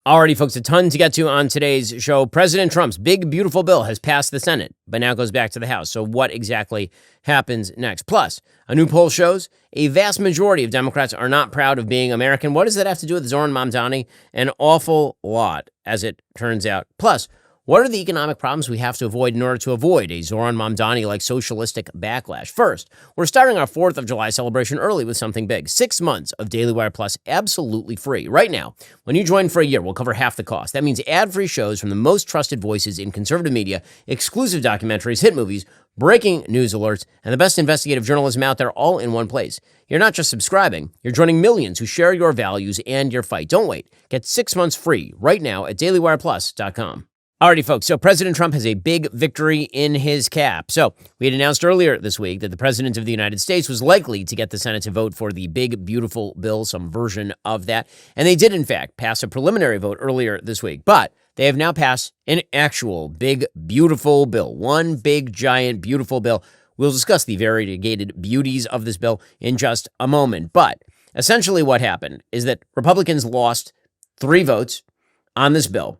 Alrighty, folks, a ton to get to on today's show. President Trump's big, beautiful bill has passed the Senate, but now goes back to the House. So what exactly happens next? Plus, a new poll shows a vast majority of Democrats are not proud of being American. What does that have to do with Zohran Mamdani? An awful lot, as it turns out. Plus, what are the economic problems we have to avoid in order to avoid a Zohran Mamdani-like socialistic backlash? First, we're starting our 4th of July celebration early with something big. 6 months of Daily Wire Plus absolutely free. Right now, when you join for a year, we'll cover half the cost. That means ad-free shows from the most trusted voices in conservative media, exclusive documentaries, hit movies, breaking news alerts, and the best investigative journalism out there all in one place. You're not just subscribing, you're joining millions who share your values and your fight. Don't wait. Get 6 months free right now at dailywireplus.com. Alrighty, folks, so President Trump has a big victory in his cap. So we had announced earlier this week that the President of the United States was likely to get the Senate to vote for the big, beautiful bill, some version of that. And they did, in fact, pass a preliminary vote earlier this week. But they have now passed an actual big, beautiful bill. One big, giant, beautiful bill. We'll discuss the variegated beauties of this bill in just a moment. But essentially what happened is that Republicans lost 3 votes on this bill.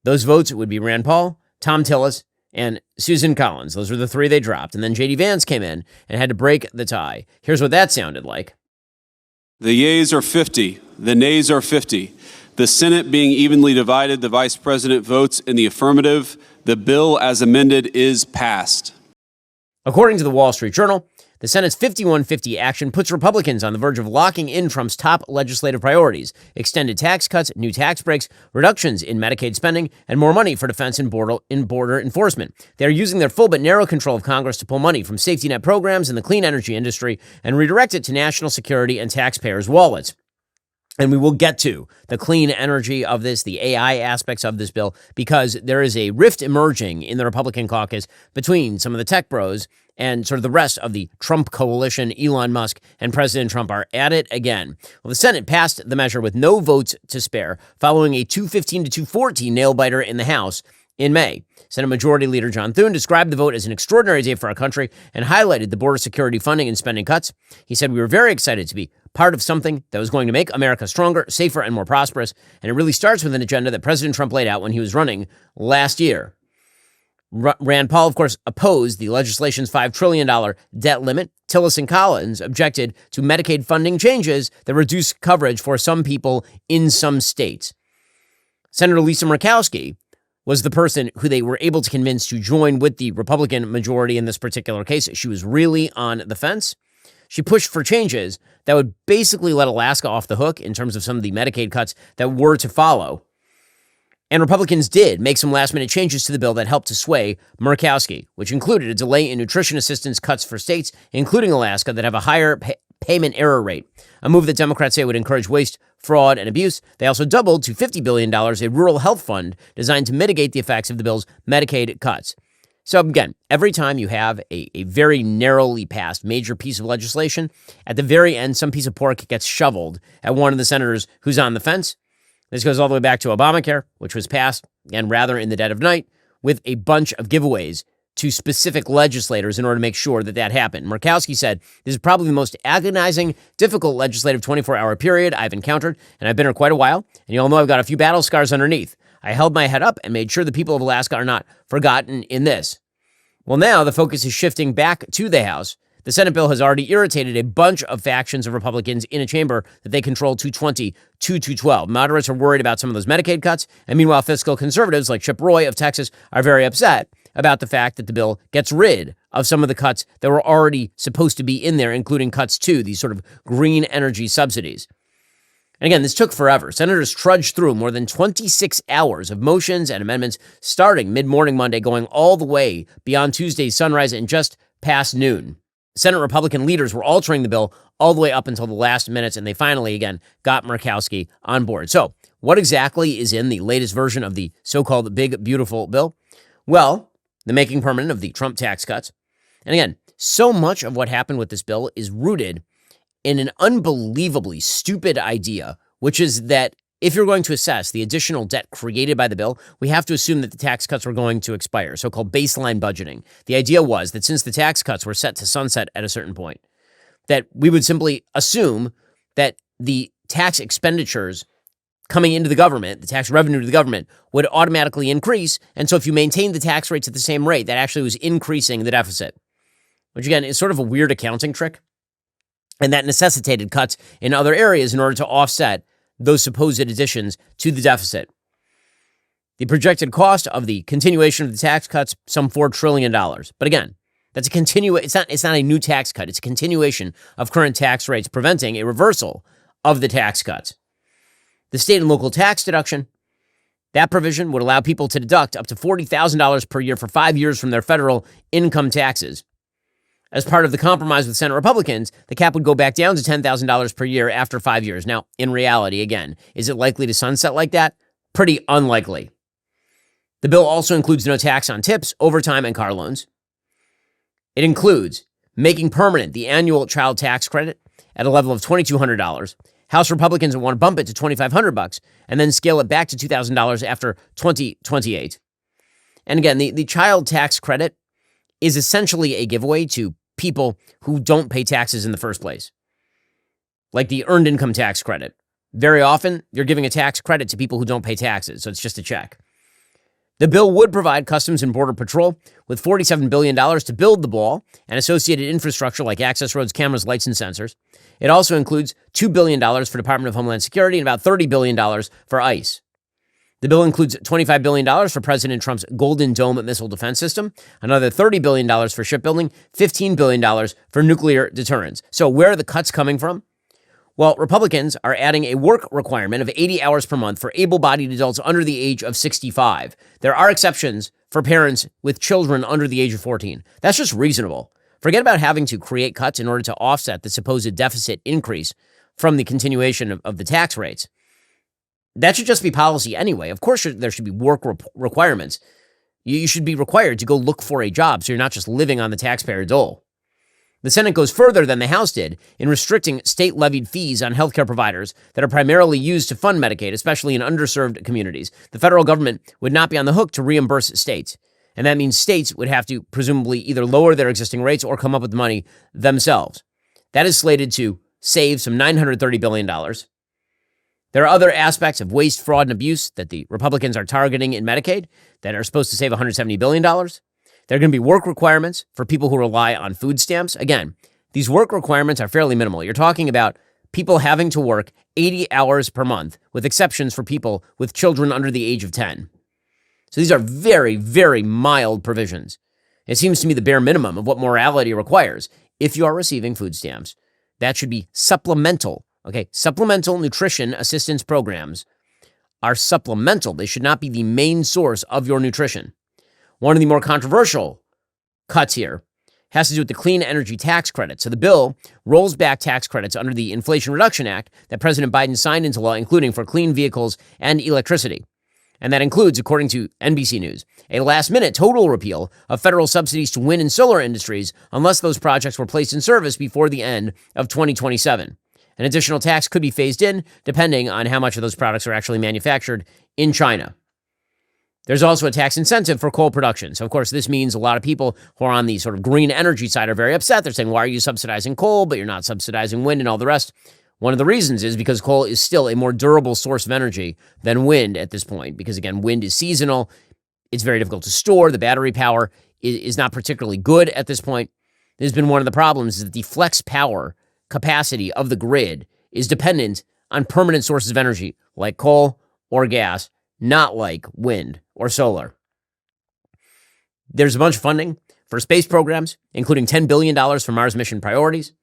Those votes would be Rand Paul, Tom Tillis, and Susan Collins. Those were the 3 they dropped. And then J.D. Vance came in and had to break the tie. Here's what that sounded like. The yeas are 50. The nays are 50. The Senate being evenly divided, the Vice President votes in the affirmative. The bill as amended is passed. According to the Wall Street Journal, the Senate's 51-50 action puts Republicans on the verge of locking in Trump's top legislative priorities: extended tax cuts, new tax breaks, reductions in Medicaid spending, and more money for defense and border enforcement. They are using their full but narrow control of Congress to pull money from safety net programs in the clean energy industry and redirect it to national security and taxpayers' wallets. And we will get to the clean energy of this, the AI aspects of this bill, because there is a rift emerging in the Republican caucus between some of the tech bros and sort of the rest of the Trump coalition. Elon Musk and President Trump are at it again. Well, the Senate passed the measure with no votes to spare, following a 215 to 214 nail-biter in the House in May. Senate Majority Leader John Thune described the vote as an extraordinary day for our country and highlighted the border security funding and spending cuts. He said, "We were very excited to be part of something that was going to make America stronger, safer, and more prosperous. And it really starts with an agenda that President Trump laid out when he was running last year." Rand Paul, of course, opposed the legislation's $5 trillion debt limit. Tillis and Collins objected to Medicaid funding changes that reduce coverage for some people in some states. Senator Lisa Murkowski was the person who they were able to convince to join with the Republican majority in this particular case. She was really on the fence. She pushed for changes that would basically let Alaska off the hook in terms of some of the Medicaid cuts that were to follow. And Republicans did make some last-minute changes to the bill that helped to sway Murkowski, which included a delay in nutrition assistance cuts for states, including Alaska, that have a higher payment error rate, a move that Democrats say would encourage waste, fraud, and abuse. They also doubled to $50 billion a rural health fund designed to mitigate the effects of the bill's Medicaid cuts. So again, every time you have a very narrowly passed major piece of legislation, at the very end, some piece of pork gets shoveled at one of the senators who's on the fence. This goes all the way back to Obamacare, which was passed, again, rather in the dead of night, with a bunch of giveaways to specific legislators in order to make sure that that happened. Murkowski said, "This is probably the most agonizing, difficult legislative 24-hour period I've encountered, and I've been here quite a while, and you all know I've got a few battle scars underneath. I held my head up and made sure the people of Alaska are not forgotten in this." Well, now the focus is shifting back to the House. The Senate bill has already irritated a bunch of factions of Republicans in a chamber that they control 220 to 212. Moderates are worried about some of those Medicaid cuts, and meanwhile, fiscal conservatives like Chip Roy of Texas are very upset about the fact that the bill gets rid of some of the cuts that were already supposed to be in there, including cuts to these sort of green energy subsidies. And again, this took forever. Senators trudged through more than 26 hours of motions and amendments starting mid-morning Monday, going all the way beyond Tuesday's sunrise and just past noon. Senate Republican leaders were altering the bill all the way up until the last minutes, and they finally, again, got Murkowski on board. So what exactly is in the latest version of the so-called big, beautiful bill? Well, the making permanent of the Trump tax cuts. And again, so much of what happened with this bill is rooted in an unbelievably stupid idea, which is that if you're going to assess the additional debt created by the bill, we have to assume that the tax cuts were going to expire, so-called baseline budgeting. The idea was that since the tax cuts were set to sunset at a certain point, that we would simply assume that the tax expenditures coming into the government, the tax revenue to the government, would automatically increase. And so if you maintain the tax rates at the same rate, that actually was increasing the deficit, which again is sort of a weird accounting trick. And that necessitated cuts in other areas in order to offset those supposed additions to the deficit. The projected cost of the continuation of the tax cuts, some $4 trillion. But again, that's it's not a new tax cut. It's a continuation of current tax rates, preventing a reversal of the tax cuts. The state and local tax deduction, that provision would allow people to deduct up to $40,000 per year for 5 years from their federal income taxes. As part of the compromise with Senate Republicans, the cap would go back down to $10,000 per year after 5 years. Now, in reality, again, is it likely to sunset like that? Pretty unlikely. The bill also includes no tax on tips, overtime, and car loans. It includes making permanent the annual child tax credit at a level of $2,200. House Republicans want to bump it to $2,500 and then scale it back to $2,000 after 2028. And again, the child tax credit is essentially a giveaway to people who don't pay taxes in the first place, like the earned income tax credit. Very often, you're giving a tax credit to people who don't pay taxes, so it's just a check. The bill would provide Customs and Border Patrol with $47 billion to build the wall and associated infrastructure like access roads, cameras, lights, and sensors. It also includes $2 billion for Department of Homeland Security and about $30 billion for ICE. The bill includes $25 billion for President Trump's Golden Dome missile defense system, another $30 billion for shipbuilding, $15 billion for nuclear deterrence. So where are the cuts coming from? Well, Republicans are adding a work requirement of 80 hours per month for able-bodied adults under the age of 65. There are exceptions for parents with children under the age of 14. That's just reasonable. Forget about having to create cuts in order to offset the supposed deficit increase from the continuation of the tax rates. That should just be policy anyway. Of course, there should be work requirements. You should be required to go look for a job so you're not just living on the taxpayer dole. The Senate goes further than the House did in restricting state-levied fees on healthcare providers that are primarily used to fund Medicaid, especially in underserved communities. The federal government would not be on the hook to reimburse states, and that means states would have to presumably either lower their existing rates or come up with the money themselves. That is slated to save some $930 billion. There are other aspects of waste, fraud, and abuse that the Republicans are targeting in Medicaid that are supposed to save $170 billion. There are going to be work requirements for people who rely on food stamps. Again, these work requirements are fairly minimal. You're talking about people having to work 80 hours per month, with exceptions for people with children under the age of 10. So these are very, very mild provisions. It seems to me the bare minimum of what morality requires. If you are receiving food stamps, that should be supplemental. Okay, supplemental nutrition assistance programs are supplemental. They should not be the main source of your nutrition. One of the more controversial cuts here has to do with the clean energy tax credit. So the bill rolls back tax credits under the Inflation Reduction Act that President Biden signed into law, including for clean vehicles and electricity. And that includes, according to NBC News, a last-minute total repeal of federal subsidies to wind and solar industries unless those projects were placed in service before the end of 2027. An additional tax could be phased in, depending on how much of those products are actually manufactured in China. There's also a tax incentive for coal production. So, of course, this means a lot of people who are on the sort of green energy side are very upset. They're saying, why are you subsidizing coal, but you're not subsidizing wind and all the rest? One of the reasons is because coal is still a more durable source of energy than wind at this point. Because, again, wind is seasonal. It's very difficult to store. The battery power is not particularly good at this point. This has been one of the problems, is that the flex power capacity of the grid is dependent on permanent sources of energy like coal or gas, not like wind or solar. There's a bunch of funding for space programs, including $10 billion for Mars mission priorities.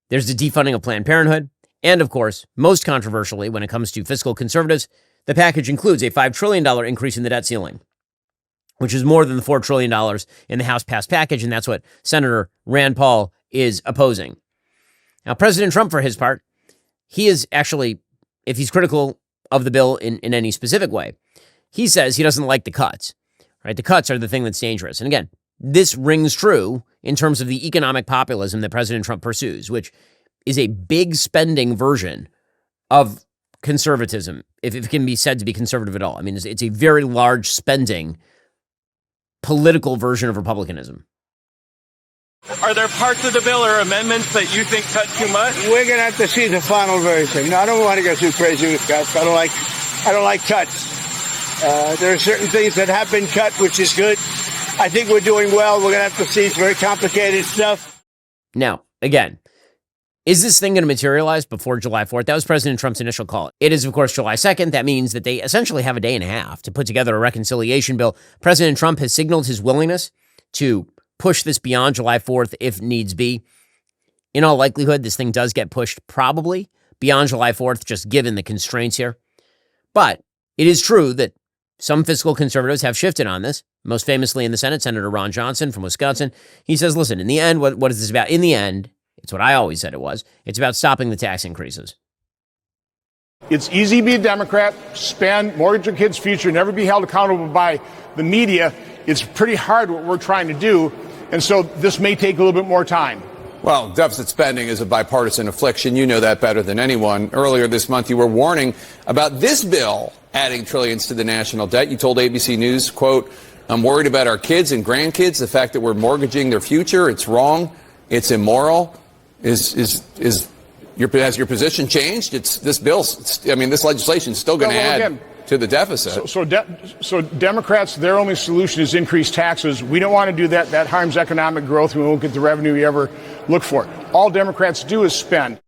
There's the defunding of Planned Parenthood. And of course, most controversially, when it comes to fiscal conservatives, the package includes a $5 trillion increase in the debt ceiling, which is more than the $4 trillion in the House-passed package, and that's what Senator Rand Paul is opposing. Now, President Trump, for his part, he is actually, if he's critical of the bill in any specific way, he says he doesn't like the cuts, right? The cuts are the thing that's dangerous. And again, this rings true in terms of the economic populism that President Trump pursues, which is a big spending version of conservatism, if it can be said to be conservative at all. I mean, it's a very large spending political version of republicanism. Are there parts of the bill or amendments that you think cut too much? We're going to have to see the final version. No, I don't want to go too crazy with cuts. I don't like cuts. There are certain things that have been cut, which is good. I think we're doing well. We're going to have to see. It's very complicated stuff. Now, again, is this thing going to materialize before July 4th? That was President Trump's initial call. It is, of course, July 2nd. That means that they essentially have a day and a half to put together a reconciliation bill. President Trump has signaled his willingness to push this beyond July 4th if needs be. In all likelihood, this thing does get pushed probably beyond July 4th, just given the constraints here. But it is true that some fiscal conservatives have shifted on this, most famously in the Senate, Senator Ron Johnson from Wisconsin. He says, listen, in the end, what is this about? In the end, it's what I always said it was. It's about stopping the tax increases. It's easy to be a Democrat, spend, mortgage your kids' future, never be held accountable by the media. It's pretty hard what we're trying to do, and so this may take a little bit more time. Well, deficit spending is a bipartisan affliction. You know that better than anyone. Earlier this month, you were warning about this bill adding trillions to the national debt. You told ABC News, quote, I'm worried about our kids and grandkids, the fact that we're mortgaging their future. It's wrong. It's immoral. Has your position changed? This legislation is still going to add to the deficit. So Democrats, their only solution is increase taxes. We don't want to do that. That harms economic growth. We won't get the revenue we ever look for. All Democrats do is spend.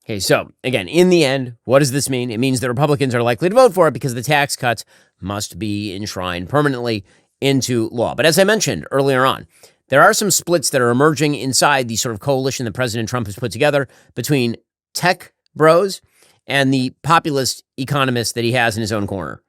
Okay, so again, in the end, what does this mean? It means the Republicans are likely to vote for it because the tax cuts must be enshrined permanently into law. But as I mentioned earlier on, there are some splits that are emerging inside the sort of coalition that President Trump has put together between tech bros and the populist economists that he has in his own corner.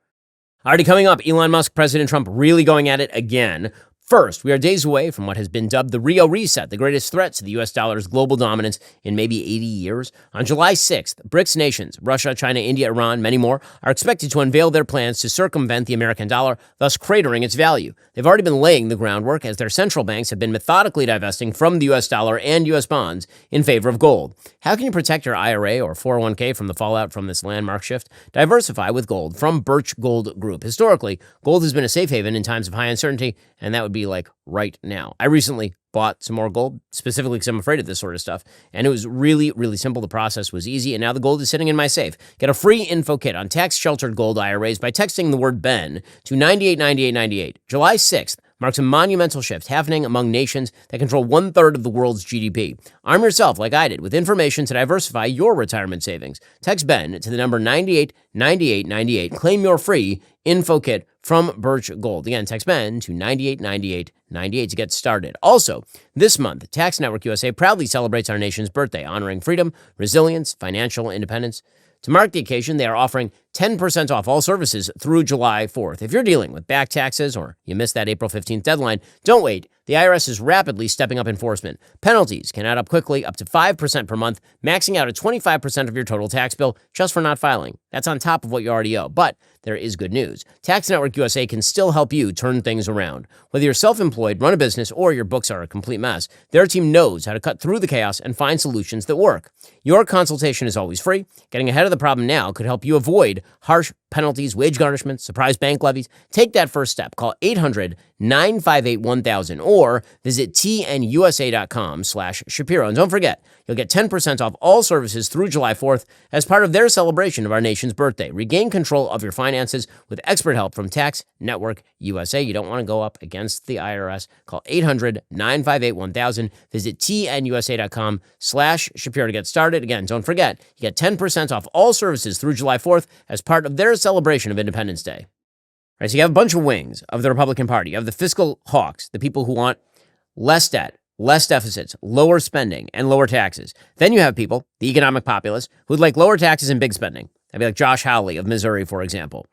Already coming up, Elon Musk, President Trump really going at it again. First, we are days away from what has been dubbed the Rio Reset, the greatest threat to the U.S. dollar's global dominance in maybe 80 years. On July 6th, BRICS nations, Russia, China, India, Iran, many more, are expected to unveil their plans to circumvent the American dollar, thus cratering its value. They've already been laying the groundwork as their central banks have been methodically divesting from the U.S. dollar and U.S. bonds in favor of gold. How can you protect your IRA or 401k from the fallout from this landmark shift? Diversify with gold from Birch Gold Group. Historically, gold has been a safe haven in times of high uncertainty, and that would be like right now. I recently bought some more gold, specifically because I'm afraid of this sort of stuff. And it was really, really simple. The process was easy. And now the gold is sitting in my safe. Get a free info kit on tax-sheltered gold IRAs by texting the word BEN to 989898. July 6th marks a monumental shift happening among nations that control 1/3 of the world's GDP. Arm yourself, like I did, with information to diversify your retirement savings. Text BEN to the number 989898. Claim your free info kit from Birch Gold. Again, text BEN to 989898 to get started. Also, this month, Tax Network USA proudly celebrates our nation's birthday, honoring freedom, resilience, financial independence. To mark the occasion, they are offering 10% off all services through July 4th. If you're dealing with back taxes or you missed that April 15th deadline, don't wait. The IRS is rapidly stepping up enforcement. Penalties can add up quickly, up to 5% per month, maxing out at 25% of your total tax bill just for not filing. That's on top of what you already owe. But there is good news. Tax Network USA can still help you turn things around. Whether you're self-employed, run a business, or your books are a complete mess, their team knows how to cut through the chaos and find solutions that work. Your consultation is always free. Getting ahead of the problem now could help you avoid harsh penalties, wage garnishments, surprise bank levies. Take that first step. Call 800-958-1000 or visit tnusa.com/Shapiro. And don't forget, you'll get 10% off all services through July 4th as part of their celebration of our nation's birthday. Regain control of your finances with expert help from Tax Network USA. You don't want to go up against the IRS. Call 800-958-1000. Visit tnusa.com/Shapiro to get started. Again, don't forget, you get 10% off all services through July 4th as part of their celebration of Independence Day. All right, so you have a bunch of wings of the Republican Party. You have the fiscal hawks, the people who want less debt, less deficits, lower spending, and lower taxes. Then you have people, the economic populists, who'd like lower taxes and big spending. That'd be like Josh Hawley of Missouri, for example.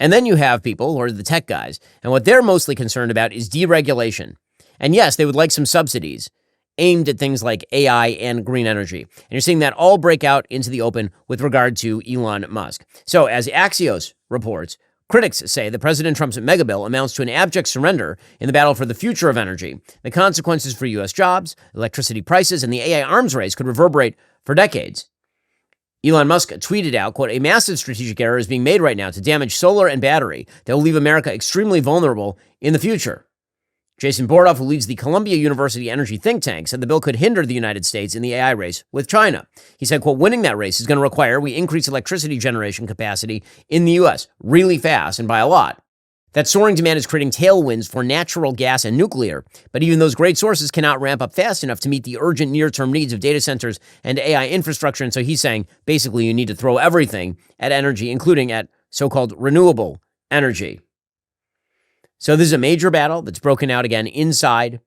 And then you have people who are the tech guys, and what they're mostly concerned about is deregulation. And yes, they would like some subsidies aimed at things like AI and green energy. And you're seeing that all break out into the open with regard to Elon Musk. So as Axios reports, critics say that President Trump's mega bill amounts to an abject surrender in the battle for the future of energy. The consequences for U.S. jobs, electricity prices, and the AI arms race could reverberate for decades. Elon Musk tweeted out, quote, a massive strategic error is being made right now to damage solar and battery that will leave America extremely vulnerable in the future. Jason Bordoff, who leads the Columbia University Energy think tank, said the bill could hinder the United States in the AI race with China. He said, quote, winning that race is going to require we increase electricity generation capacity in the U.S. really fast and by a lot. That soaring demand is creating tailwinds for natural gas and nuclear, but even those great sources cannot ramp up fast enough to meet the urgent near-term needs of data centers and AI infrastructure. And so he's saying, basically, you need to throw everything at energy, including at so-called renewable energy. So this is a major battle that's broken out again inside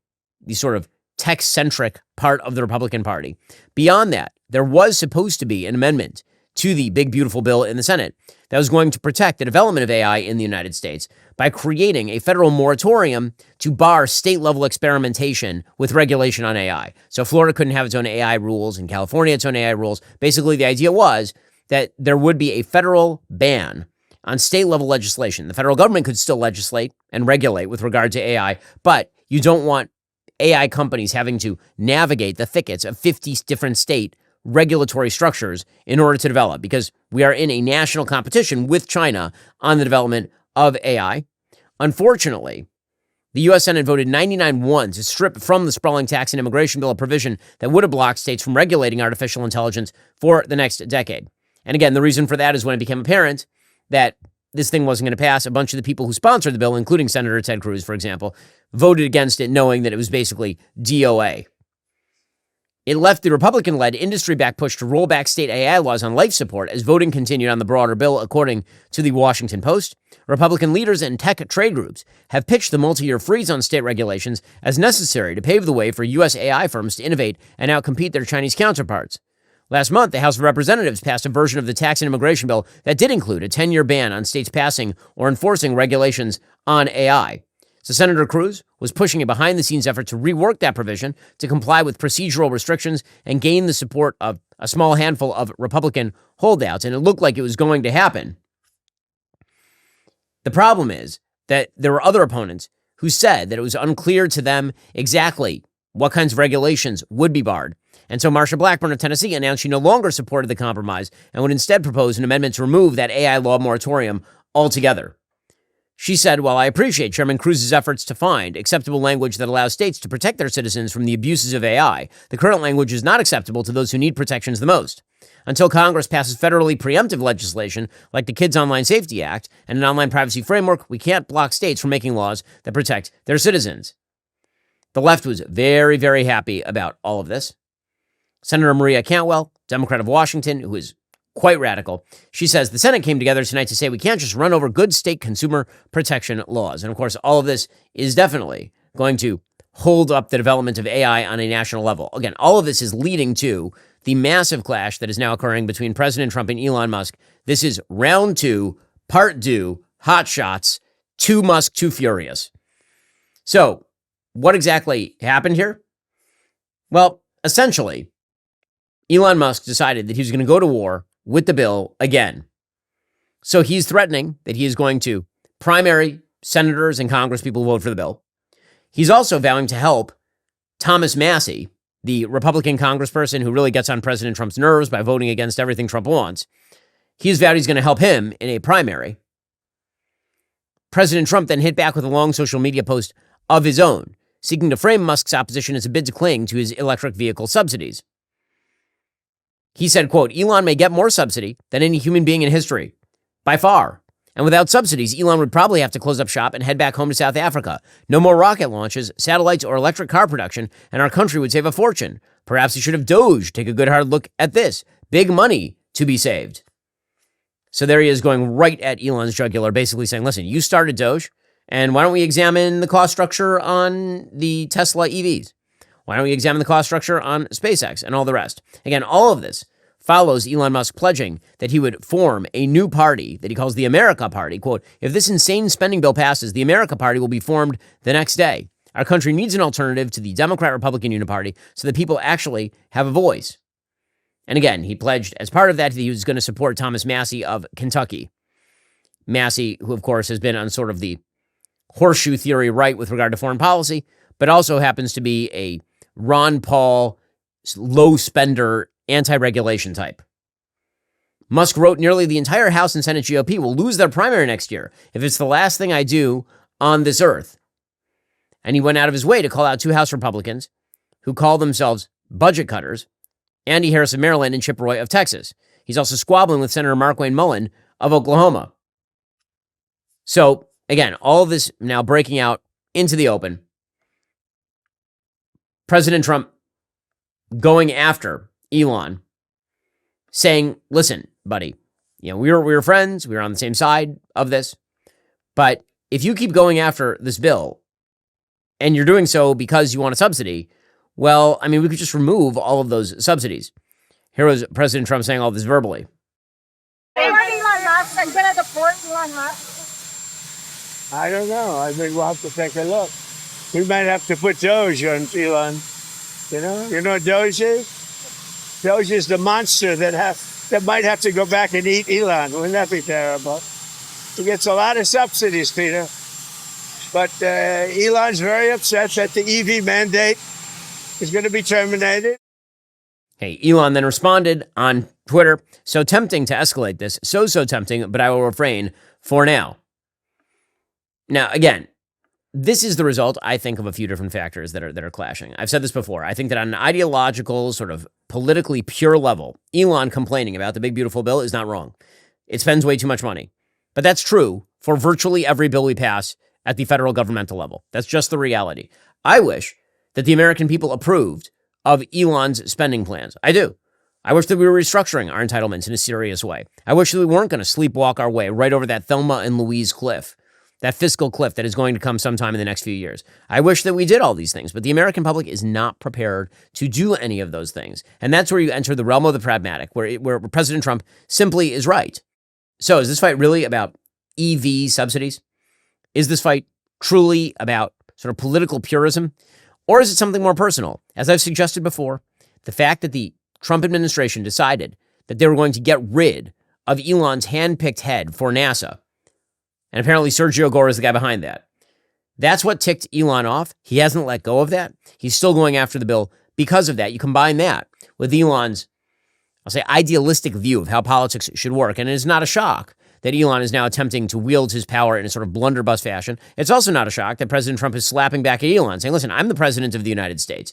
the sort of tech-centric part of the Republican Party. Beyond that, there was supposed to be an amendment to the big, beautiful bill in the Senate that was going to protect the development of AI in the United States by creating a federal moratorium to bar state-level experimentation with regulation on AI. So Florida couldn't have its own AI rules and California its own AI rules. Basically, the idea was that there would be a federal ban on state-level legislation. The federal government could still legislate and regulate with regard to AI, but you don't want AI companies having to navigate the thickets of 50 different state regulatory structures in order to develop, because we are in a national competition with China on the development of AI. Unfortunately, the U.S. Senate voted 99-1 to strip from the sprawling tax and immigration bill a provision that would have blocked states from regulating artificial intelligence for the next decade. And again, the reason for that is when it became apparent that this thing wasn't going to pass, a bunch of the people who sponsored the bill, including Senator Ted Cruz, for example, voted against it knowing that it was basically DOA. It left the Republican-led industry-backed push to roll back state AI laws on life support as voting continued on the broader bill, according to the Washington Post. Republican leaders and tech trade groups have pitched the multi-year freeze on state regulations as necessary to pave the way for U.S. AI firms to innovate and outcompete their Chinese counterparts. Last month, the House of Representatives passed a version of the tax and immigration bill that did include a 10-year ban on states passing or enforcing regulations on AI. So Senator Cruz was pushing a behind-the-scenes effort to rework that provision to comply with procedural restrictions and gain the support of a small handful of Republican holdouts, and it looked like it was going to happen. The problem is that there were other opponents who said that it was unclear to them exactly what kinds of regulations would be barred. And so Marsha Blackburn of Tennessee announced she no longer supported the compromise and would instead propose an amendment to remove that AI law moratorium altogether. She said, while I appreciate Chairman Cruz's efforts to find acceptable language that allows states to protect their citizens from the abuses of AI, the current language is not acceptable to those who need protections the most. Until Congress passes federally preemptive legislation like the Kids Online Safety Act and an online privacy framework, we can't block states from making laws that protect their citizens. The left was very, very happy about all of this. Senator Maria Cantwell, Democrat of Washington, who is quite radical, she says the Senate came together tonight to say we can't just run over good state consumer protection laws. And of course, all of this is definitely going to hold up the development of AI on a national level. Again, all of this is leading to the massive clash that is now occurring between President Trump and Elon Musk. This is round two, part two, hot shots, too Musk, too furious. So what exactly happened here? Well, essentially, Elon Musk decided that he was going to go to war with the bill again. So he's threatening that he is going to primary senators and congresspeople who vote for the bill. He's also vowing to help Thomas Massie, the Republican congressperson who really gets on President Trump's nerves by voting against everything Trump wants. He's vowed he's going to help him in a primary. President Trump then hit back with a long social media post of his own, seeking to frame Musk's opposition as a bid to cling to his electric vehicle subsidies. He said, quote, Elon may get more subsidy than any human being in history, by far. And without subsidies, Elon would probably have to close up shop and head back home to South Africa. No more rocket launches, satellites, or electric car production, and our country would save a fortune. Perhaps he should have Doge. Take a good hard look at this. Big money to be saved. So there he is going right at Elon's jugular, basically saying, listen, you started Doge, and why don't we examine the cost structure on the Tesla EVs? Why don't we examine the cost structure on SpaceX and all the rest? Again, all of this follows Elon Musk pledging that he would form a new party that he calls the America Party. Quote, if this insane spending bill passes, the America Party will be formed the next day. Our country needs an alternative to the Democrat-Republican Uniparty so that people actually have a voice. And again, he pledged as part of that he was going to support Thomas Massie of Kentucky. Massie, who of course has been on sort of the horseshoe theory right with regard to foreign policy, but also happens to be a Ron Paul, low spender, anti-regulation type. Musk wrote nearly the entire House and Senate GOP will lose their primary next year if it's the last thing I do on this earth. And he went out of his way to call out two House Republicans who call themselves budget cutters, Andy Harris of Maryland and Chip Roy of Texas. He's also squabbling with Senator Markwayne Mullin of Oklahoma. So, again, all of this now breaking out into the open. President Trump going after Elon, saying, listen, buddy, we were friends. We were on the same side of this. But if you keep going after this bill and you're doing so because you want a subsidy, well, I mean, we could just remove all of those subsidies. Here was President Trump saying all this verbally. Elon Musk, I'm going to deport Elon Musk. I don't know. I think we'll have to take a look. We might have to put Doge on Elon. You know what Doge is? Doge is the monster that might have to go back and eat Elon. Wouldn't that be terrible? He gets a lot of subsidies, Peter. But Elon's very upset that the EV mandate is going to be terminated. Hey, Elon then responded on Twitter, so tempting to escalate this, so tempting, but I will refrain for now. Now, again, this is the result, I think, of a few different factors that are clashing. I've said this before. I think that on an ideological, sort of politically pure level, Elon complaining about the big, beautiful bill is not wrong. It spends way too much money. But that's true for virtually every bill we pass at the federal governmental level. That's just the reality. I wish that the American people approved of Elon's spending plans. I do. I wish that we were restructuring our entitlements in a serious way. I wish that we weren't going to sleepwalk our way right over that Thelma and Louise cliff, that fiscal cliff that is going to come sometime in the next few years. I wish that we did all these things, but the American public is not prepared to do any of those things. And that's where you enter the realm of the pragmatic, where President Trump simply is right. So is this fight really about EV subsidies? Is this fight truly about sort of political purism? Or is it something more personal? As I've suggested before, the fact that the Trump administration decided that they were going to get rid of Elon's hand-picked head for NASA, and apparently Sergio Gore is the guy behind that. That's what ticked Elon off. He hasn't let go of that. He's still going after the bill because of that. You combine that with Elon's, I'll say, idealistic view of how politics should work, and it is not a shock that Elon is now attempting to wield his power in a sort of blunderbuss fashion. It's also not a shock that President Trump is slapping back at Elon, saying, listen, I'm the president of the United States.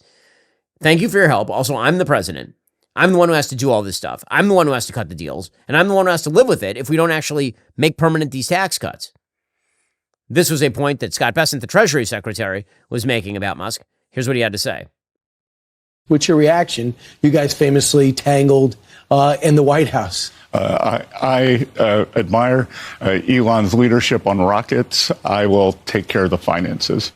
Thank you for your help. Also, I'm the president. I'm the one who has to do all this stuff. I'm the one who has to cut the deals, and I'm the one who has to live with it if we don't actually make permanent these tax cuts. This was a point that Scott Bessent, the Treasury Secretary, was making about Musk. Here's what he had to say. What's your reaction? You guys famously tangled in the White House. I admire Elon's leadership on rockets. I will take care of the finances.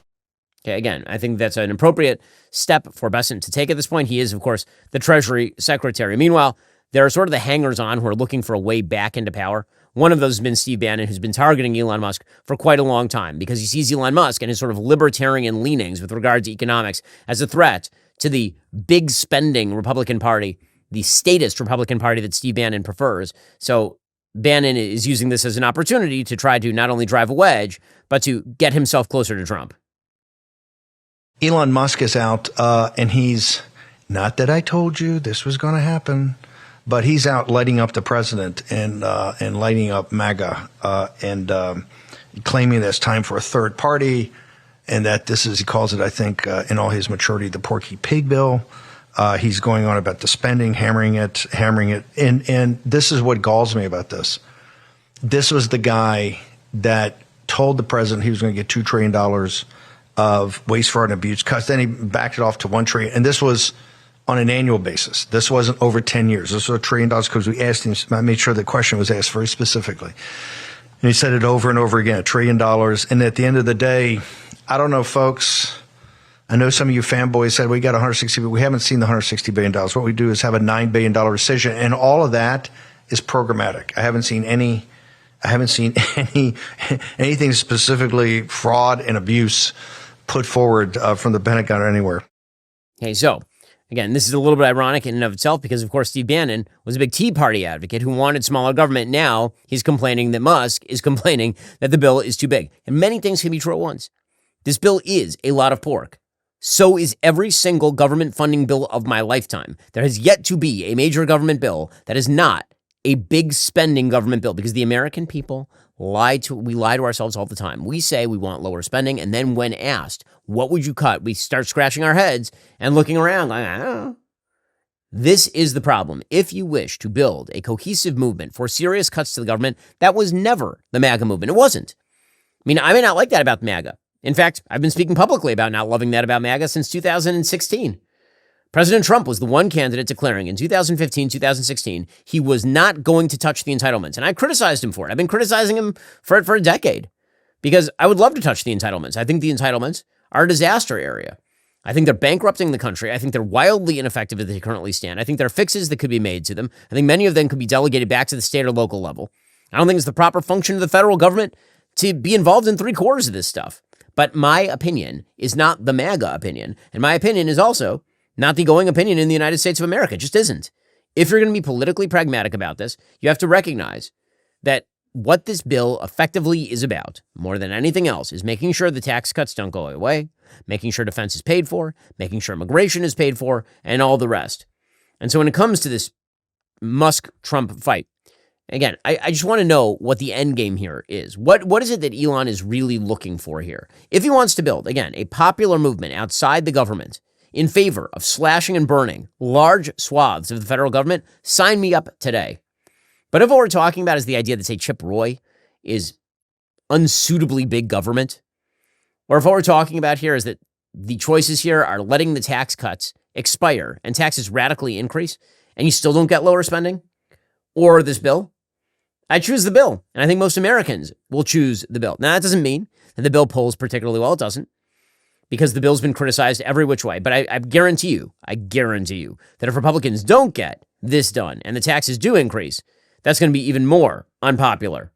Okay, again, I think that's an appropriate step for Bessent to take at this point. He is, of course, the Treasury Secretary. Meanwhile, there are sort of the hangers-on who are looking for a way back into power. One of those has been Steve Bannon, who's been targeting Elon Musk for quite a long time because he sees Elon Musk and his sort of libertarian leanings with regard to economics as a threat to the big spending Republican Party, the statist Republican Party that Steve Bannon prefers. So Bannon is using this as an opportunity to try to not only drive a wedge, but to get himself closer to Trump. Elon Musk is out, and he's, not that I told you this was going to happen, but he's out lighting up the president and lighting up MAGA and claiming that it's time for a third party and that this is, he calls it, I think, in all his maturity, the Porky Pig bill. He's going on about the spending, hammering it. And this is what galls me about this. This was the guy that told the president he was going to get $2 trillion of waste, fraud, and abuse cuts. Then he backed it off to $1 trillion. And this was on an annual basis. This wasn't over 10 years. This was $1 trillion because we asked him, I made sure the question was asked very specifically. And he said it over and over again, $1 trillion. And at the end of the day, I don't know, folks, I know some of you fanboys said we got 160, but we haven't seen the $160 billion. What we do is have a $9 billion rescission, and all of that is programmatic. I haven't seen anything specifically fraud and abuse put forward from the Pentagon or anywhere. Okay, so again, this is a little bit ironic in and of itself because, of course, Steve Bannon was a big Tea Party advocate who wanted smaller government. Now he's complaining that Musk is complaining that the bill is too big. And many things can be true at once. This bill is a lot of pork. So is every single government funding bill of my lifetime. There has yet to be a major government bill that is not a big spending government bill because the American people we lie to ourselves all the time. We say we want lower spending, and then when asked, what would you cut? We start scratching our heads and looking around like, I don't know. This is the problem. If you wish to build a cohesive movement for serious cuts to the government, that was never the MAGA movement. It wasn't. I mean, I may not like that about MAGA. In fact, I've been speaking publicly about not loving that about MAGA since 2016. President Trump was the one candidate declaring in 2015, 2016, he was not going to touch the entitlements. And I criticized him for it. I've been criticizing him for it for a decade because I would love to touch the entitlements. I think the entitlements are a disaster area. I think they're bankrupting the country. I think they're wildly ineffective as they currently stand. I think there are fixes that could be made to them. I think many of them could be delegated back to the state or local level. I don't think it's the proper function of the federal government to be involved in 3/4 of this stuff. But my opinion is not the MAGA opinion. And my opinion is also not the going opinion in the United States of America. It just isn't. If you're going to be politically pragmatic about this, you have to recognize that what this bill effectively is about, more than anything else, is making sure the tax cuts don't go away, making sure defense is paid for, making sure immigration is paid for, and all the rest. And so when it comes to this Musk-Trump fight, again, I just want to know what the end game here is. What is it that Elon is really looking for here? If he wants to build, again, a popular movement outside the government in favor of slashing and burning large swaths of the federal government, sign me up today. But if what we're talking about is the idea that, say, Chip Roy is unsuitably big government, or if what we're talking about here is that the choices here are letting the tax cuts expire and taxes radically increase, and you still don't get lower spending, or this bill, I choose the bill. And I think most Americans will choose the bill. Now, that doesn't mean that the bill polls particularly well. It doesn't, because the bill's been criticized every which way. But I guarantee you that if Republicans don't get this done and the taxes do increase, that's going to be even more unpopular.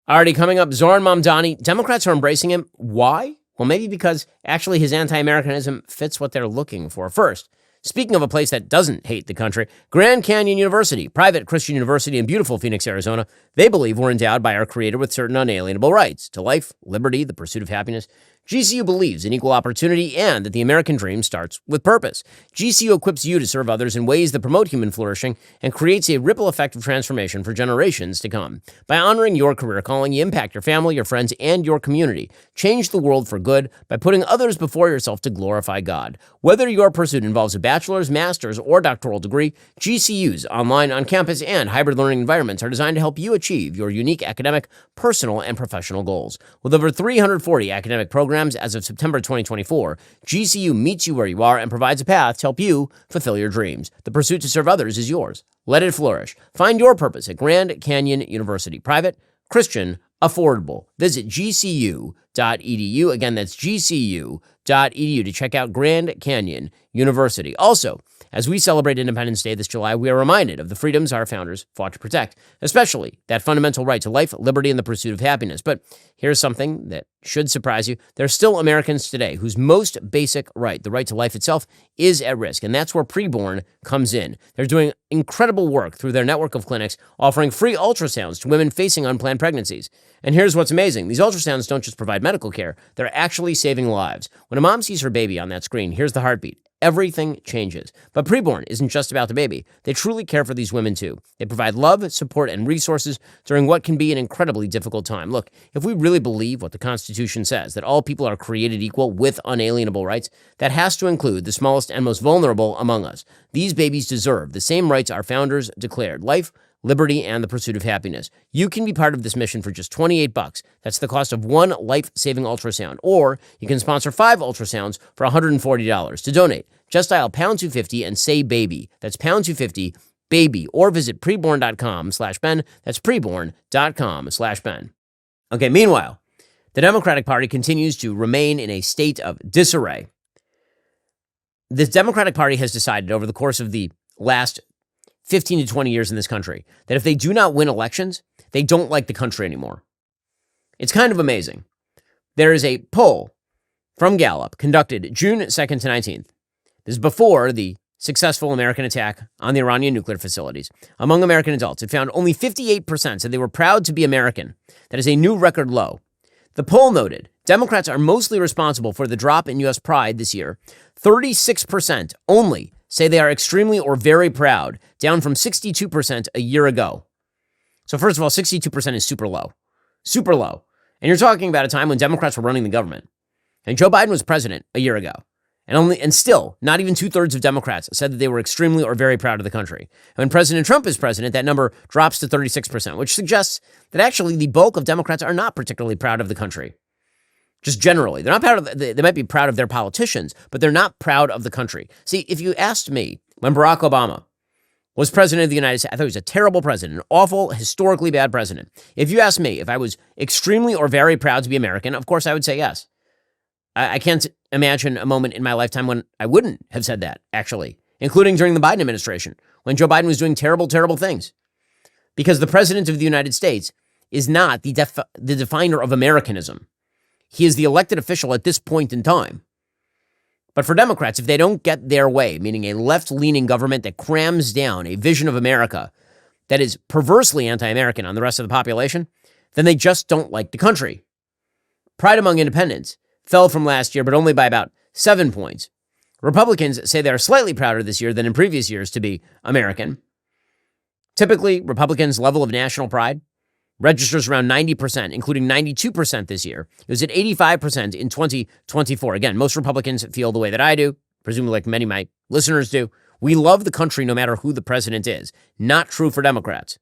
Already coming up, Zohran Mamdani. Democrats are embracing him. Why? Well, maybe because actually his anti-Americanism fits what they're looking for. First, speaking of a place that doesn't hate the country, Grand Canyon University, private Christian university in beautiful Phoenix, Arizona. They believe we're endowed by our Creator with certain unalienable rights to life, liberty, the pursuit of happiness. GCU believes in equal opportunity and that the American dream starts with purpose. GCU equips you to serve others in ways that promote human flourishing and creates a ripple effect of transformation for generations to come. By honoring your career calling, you impact your family, your friends, and your community. Change the world for good by putting others before yourself to glorify God. Whether your pursuit involves a bachelor's, master's, or doctoral degree, GCU's online, on-campus, and hybrid learning environments are designed to help you achieve your unique academic, personal, and professional goals. With over 340 academic programs as of September 2024, GCU meets you where you are and provides a path to help you fulfill your dreams. The pursuit to serve others is yours. Let it flourish. Find your purpose at Grand Canyon University. Private, Christian, affordable. Visit gcu.edu. Again, that's gcu.edu to check out Grand Canyon University. Also, as we celebrate Independence Day this July, we are reminded of the freedoms our founders fought to protect, especially that fundamental right to life, liberty, and the pursuit of happiness. But here's something that should surprise you. There are still Americans today whose most basic right, the right to life itself, is at risk. And that's where Preborn comes in. They're doing incredible work through their network of clinics, offering free ultrasounds to women facing unplanned pregnancies. And here's what's amazing. These ultrasounds don't just provide medical care. They're actually saving lives. When a mom sees her baby on that screen, here's the heartbeat. Everything changes. But Preborn isn't just about the baby. They truly care for these women too. They provide love, support, and resources during what can be an incredibly difficult time. Look, if we really believe what the Constitution says, that all people are created equal with unalienable rights, that has to include the smallest and most vulnerable among us. These babies deserve the same rights our founders declared: life, liberty, and the pursuit of happiness. You can be part of this mission for just $28. That's the cost of one life-saving ultrasound. Or you can sponsor 5 ultrasounds for $140. To donate, just dial pound 250 and say baby. That's pound 250 baby. Or visit preborn.com/Ben. That's preborn.com/Ben. Okay, meanwhile, the Democratic Party continues to remain in a state of disarray. The Democratic Party has decided over the course of the last 15 to 20 years in this country that if they do not win elections, they don't like the country anymore. It's kind of amazing. There is a poll from Gallup conducted June 2nd to 19th. This is before the successful American attack on the Iranian nuclear facilities. Among American adults, it found only 58% said they were proud to be American. That is a new record low. The poll noted Democrats are mostly responsible for the drop in U.S. pride this year. 36% only say they are extremely or very proud, down from 62% a year ago. So first of all, 62% is super low. super low. And you're talking about a time when Democrats were running the government. And Joe Biden was president a year ago. And still, not even 2/3 of Democrats said that they were extremely or very proud of the country. When President Trump is president, that number drops to 36%, which suggests that actually the bulk of Democrats are not particularly proud of the country. Just generally. They're not proud of, they might be proud of their politicians, but they're not proud of the country. See, if you asked me when Barack Obama was president of the United States, I thought he was a terrible president, an awful, historically bad president. If you asked me if I was extremely or very proud to be American, of course I would say yes. I can't imagine a moment in my lifetime when I wouldn't have said that, actually, including during the Biden administration, when Joe Biden was doing terrible, terrible things. Because the president of the United States is not the definer of Americanism. He is the elected official at this point in time. But for Democrats, if they don't get their way, meaning a left-leaning government that crams down a vision of America that is perversely anti-American on the rest of the population, then they just don't like the country. Pride among independents fell from last year, but only by about 7 points. Republicans say they are slightly prouder this year than in previous years to be American. Typically, Republicans' level of national pride registers around 90%, including 92% this year. It was at 85% in 2024. Again, most Republicans feel the way that I do, presumably like many of my listeners do. We love the country no matter who the president is. Not true for Democrats.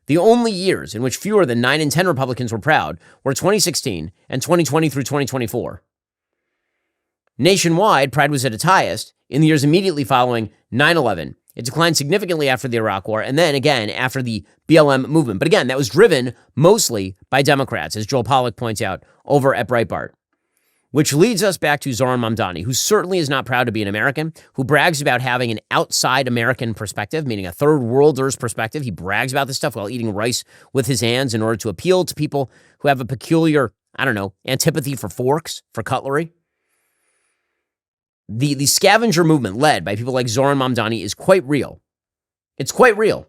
The only years in which fewer than 9 in 10 Republicans were proud were 2016 and 2020 through 2024. Nationwide, pride was at its highest in the years immediately following 9/11. It declined significantly after the Iraq War and then again after the BLM movement. But again, that was driven mostly by Democrats, as Joel Pollack points out over at Breitbart. Which leads us back to Zohran Mamdani, who certainly is not proud to be an American, who brags about having an outside American perspective, meaning a third worlder's perspective. He brags about this stuff while eating rice with his hands in order to appeal to people who have a peculiar, antipathy for forks, for cutlery. The scavenger movement led by people like Zohran Mamdani is quite real. It's quite real.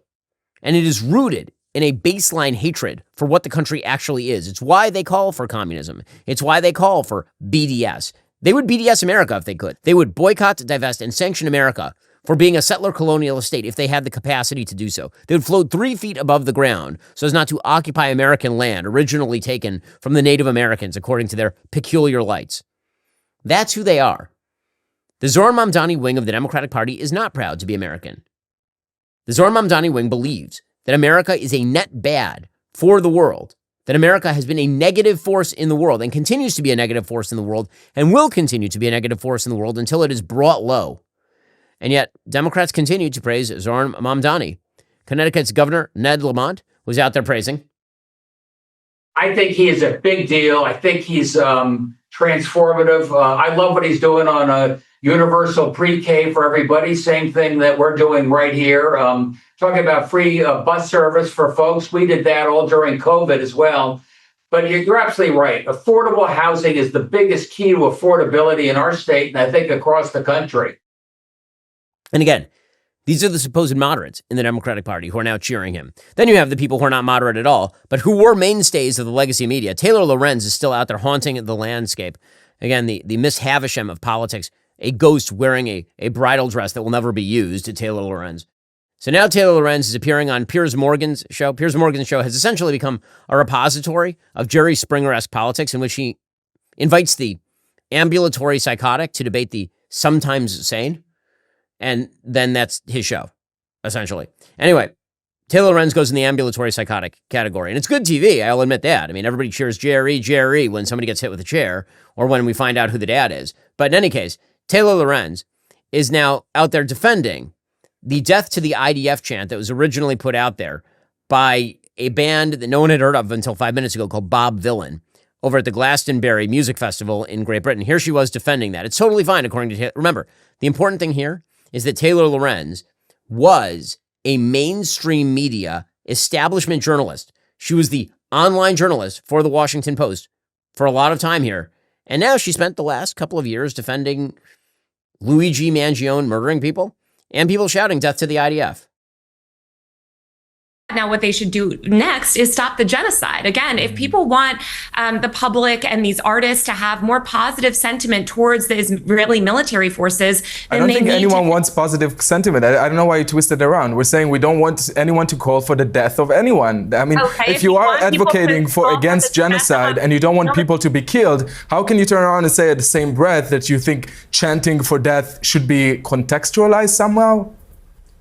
And it is rooted in a baseline hatred for what the country actually is. It's why they call for communism. It's why they call for BDS. They would BDS America if they could. They would boycott, divest, and sanction America for being a settler colonial state if they had the capacity to do so. They would float 3 feet above the ground so as not to occupy American land originally taken from the Native Americans according to their peculiar lights. That's who they are. The Zohran Mamdani wing of the Democratic Party is not proud to be American. The Zohran Mamdani wing believes that America is a net bad for the world, that America has been a negative force in the world and continues to be a negative force in the world and will continue to be a negative force in the world until it is brought low. And yet, Democrats continue to praise Zohran Mamdani. Connecticut's Governor Ned Lamont was out there praising. I think he is a big deal. I think he's transformative. I love what he's doing on a universal pre-K for everybody. Same thing that we're doing right here. Talking about free bus service for folks. We did that all during COVID as well. But you're absolutely right. Affordable housing is the biggest key to affordability in our state, and I think across the country. And again, these are the supposed moderates in the Democratic Party who are now cheering him. Then you have the people who are not moderate at all, but who were mainstays of the legacy media. Taylor Lorenz is still out there haunting the landscape. Again, the Miss Havisham of politics, a ghost wearing a bridal dress that will never be used, Taylor Lorenz. So now Taylor Lorenz is appearing on Piers Morgan's show. Piers Morgan's show has essentially become a repository of Jerry Springer-esque politics in which he invites the ambulatory psychotic to debate the sometimes sane. And then that's his show, essentially. Anyway, Taylor Lorenz goes in the ambulatory psychotic category. And it's good TV, I'll admit that. I mean, everybody cheers Jerry when somebody gets hit with a chair or when we find out who the dad is. But in any case, Taylor Lorenz is now out there defending the death to the IDF chant that was originally put out there by a band that no one had heard of until 5 minutes ago called Bob Vylan over at the Glastonbury Music Festival in Great Britain. Here she was defending that. It's totally fine, according to Taylor. Remember, the important thing here is that Taylor Lorenz was a mainstream media establishment journalist. She was the online journalist for the Washington Post for a lot of time here. And now she spent the last couple of years defending Luigi Mangione murdering people and people shouting death to the IDF. Now, what they should do next is stop the genocide. Again, if people want the public and these artists to have more positive sentiment towards the Israeli military forces. I don't think anyone wants positive sentiment. I don't know why you twist it around. We're saying we don't want anyone to call for the death of anyone. I mean, if you are advocating against genocide and you don't want people to be killed, how can you turn around and say at the same breath that you think chanting for death should be contextualized somehow?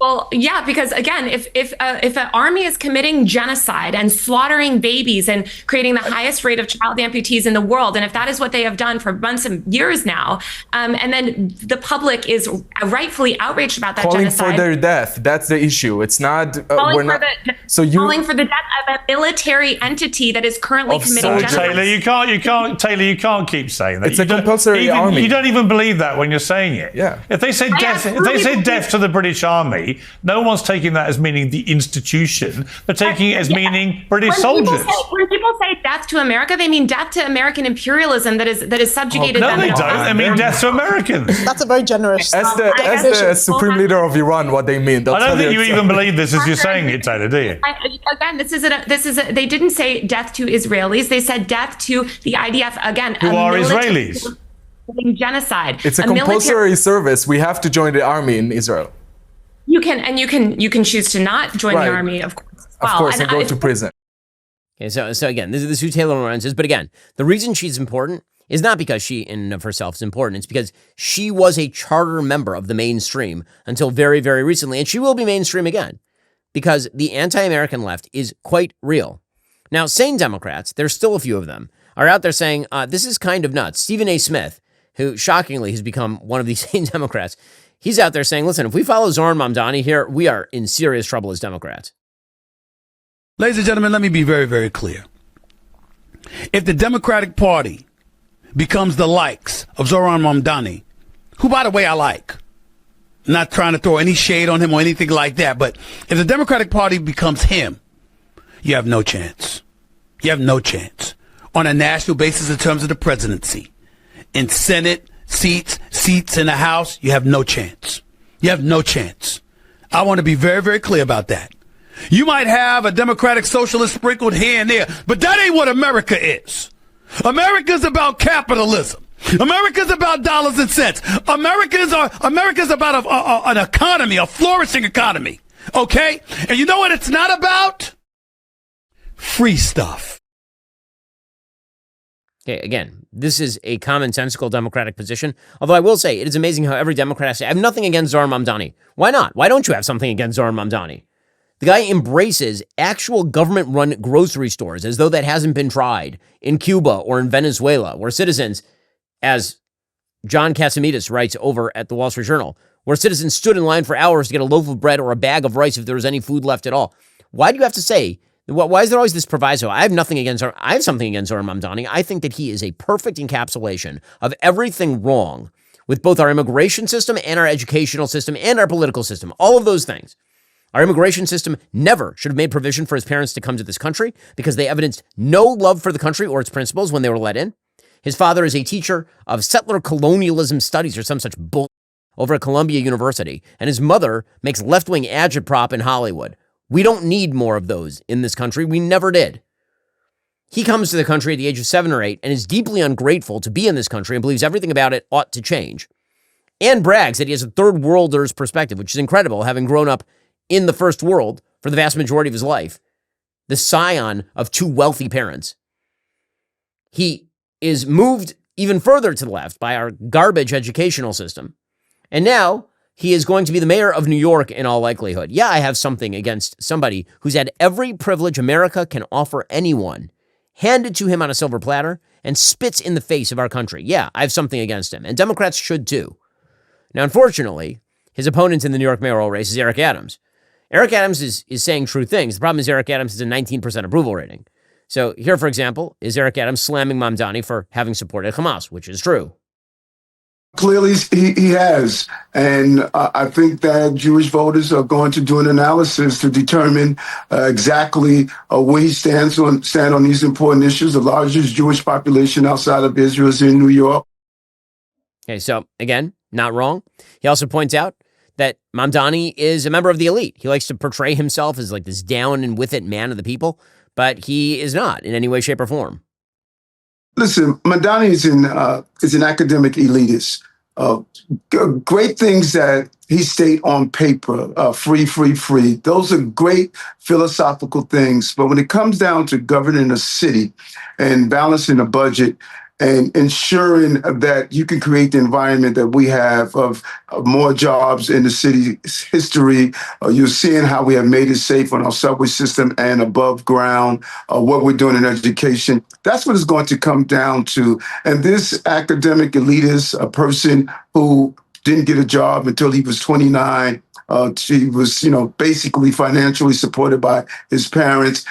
Well, yeah, because again, if an army is committing genocide and slaughtering babies and creating the highest rate of child amputees in the world, and if that is what they have done for months and years now, and then the public is rightfully outraged about that genocide. Calling for their death, that's the issue. It's not, calling for the death of a military entity that is currently committing genocide. Taylor, you can't keep saying that. It's a compulsory army. You don't even believe that when you're saying it. Yeah. If they say death to the British Army, no one's taking that as meaning the institution. They're taking it as meaning British soldiers. When people say death to America, they mean death to American imperialism that is subjugated. No, they don't. They mean death to Americans. That's a very generous. As the supreme leader of Iran, what they mean. I don't think you even believe this as you're saying it, Taylor, do you? Again, they didn't say death to Israelis. They said death to the IDF. Again, who are Israelis? Genocide. It's a compulsory service. We have to join the army in Israel. You can choose to not join the army, of course. Of course, and go to prison. Okay, so again, this is who Taylor Lorenz is. But again, the reason she's important is not because she in and of herself is important. It's because she was a charter member of the mainstream until very, very recently. And she will be mainstream again because the anti-American left is quite real. Now, sane Democrats, there's still a few of them, are out there saying, this is kind of nuts. Stephen A. Smith, who shockingly has become one of these sane Democrats, he's out there saying, listen, if we follow Zohran Mamdani here, we are in serious trouble as Democrats. Ladies and gentlemen, let me be very, very clear. If the Democratic Party becomes the likes of Zohran Mamdani, who, by the way, I like, I'm not trying to throw any shade on him or anything like that, but if the Democratic Party becomes him, you have no chance. You have no chance on a national basis in terms of the presidency. In Senate, seats in the House, you have no chance. You have no chance. I want to be very, very clear about that. You might have a Democratic Socialist sprinkled here and there, but that ain't what America is. America's about capitalism. America's about dollars and cents. America's about an economy, a flourishing economy. Okay? And you know what it's not about? Free stuff. Okay, again, this is a commonsensical Democratic position. Although I will say, it is amazing how every Democrat says, I have nothing against Zohran Mamdani. Why not? Why don't you have something against Zohran Mamdani? The guy embraces actual government-run grocery stores as though that hasn't been tried in Cuba or in Venezuela, where citizens, as John Casamidas writes over at the Wall Street Journal, where citizens stood in line for hours to get a loaf of bread or a bag of rice if there was any food left at all. Why do you have to say, why is there always this proviso? I have something against Zohran Mamdani. I think that he is a perfect encapsulation of everything wrong with both our immigration system and our educational system and our political system, all of those things. Our immigration system never should have made provision for his parents to come to this country because they evidenced no love for the country or its principles when they were let in. His father is a teacher of settler colonialism studies or some such bull over at Columbia University, and his mother makes left-wing agitprop in Hollywood. We don't need more of those in this country. We never did. He comes to the country at the age of 7 or 8 and is deeply ungrateful to be in this country and believes everything about it ought to change. And brags that he has a third worlder's perspective, which is incredible, having grown up in the first world for the vast majority of his life, the scion of 2 wealthy parents. He is moved even further to the left by our garbage educational system. And now he is going to be the mayor of New York in all likelihood. Yeah, I have something against somebody who's had every privilege America can offer anyone handed to him on a silver platter and spits in the face of our country. Yeah, I have something against him. And Democrats should too. Now, unfortunately, his opponent in the New York mayoral race is Eric Adams. Eric Adams is saying true things. The problem is Eric Adams has a 19% approval rating. So here, for example, is Eric Adams slamming Mamdani for having supported Hamas, which is true. Clearly, he has. And I think that Jewish voters are going to do an analysis to determine exactly where he stand on these important issues. The largest Jewish population outside of Israel is in New York. Okay, so again, not wrong. He also points out that Mamdani is a member of the elite. He likes to portray himself as like this down and with it man of the people, but he is not in any way, shape, or form. Listen, Mamdani is an academic elitist. Great things that he state on paper, free, free, free. Those are great philosophical things. But when it comes down to governing a city and balancing a budget and ensuring that you can create the environment that we have of more jobs in the city's history, you're seeing how we have made it safe on our subway system and above ground, what we're doing in education. That's what it's going to come down to. And this academic elitist, a person who didn't get a job until he was 29. She was, basically financially supported by his parents.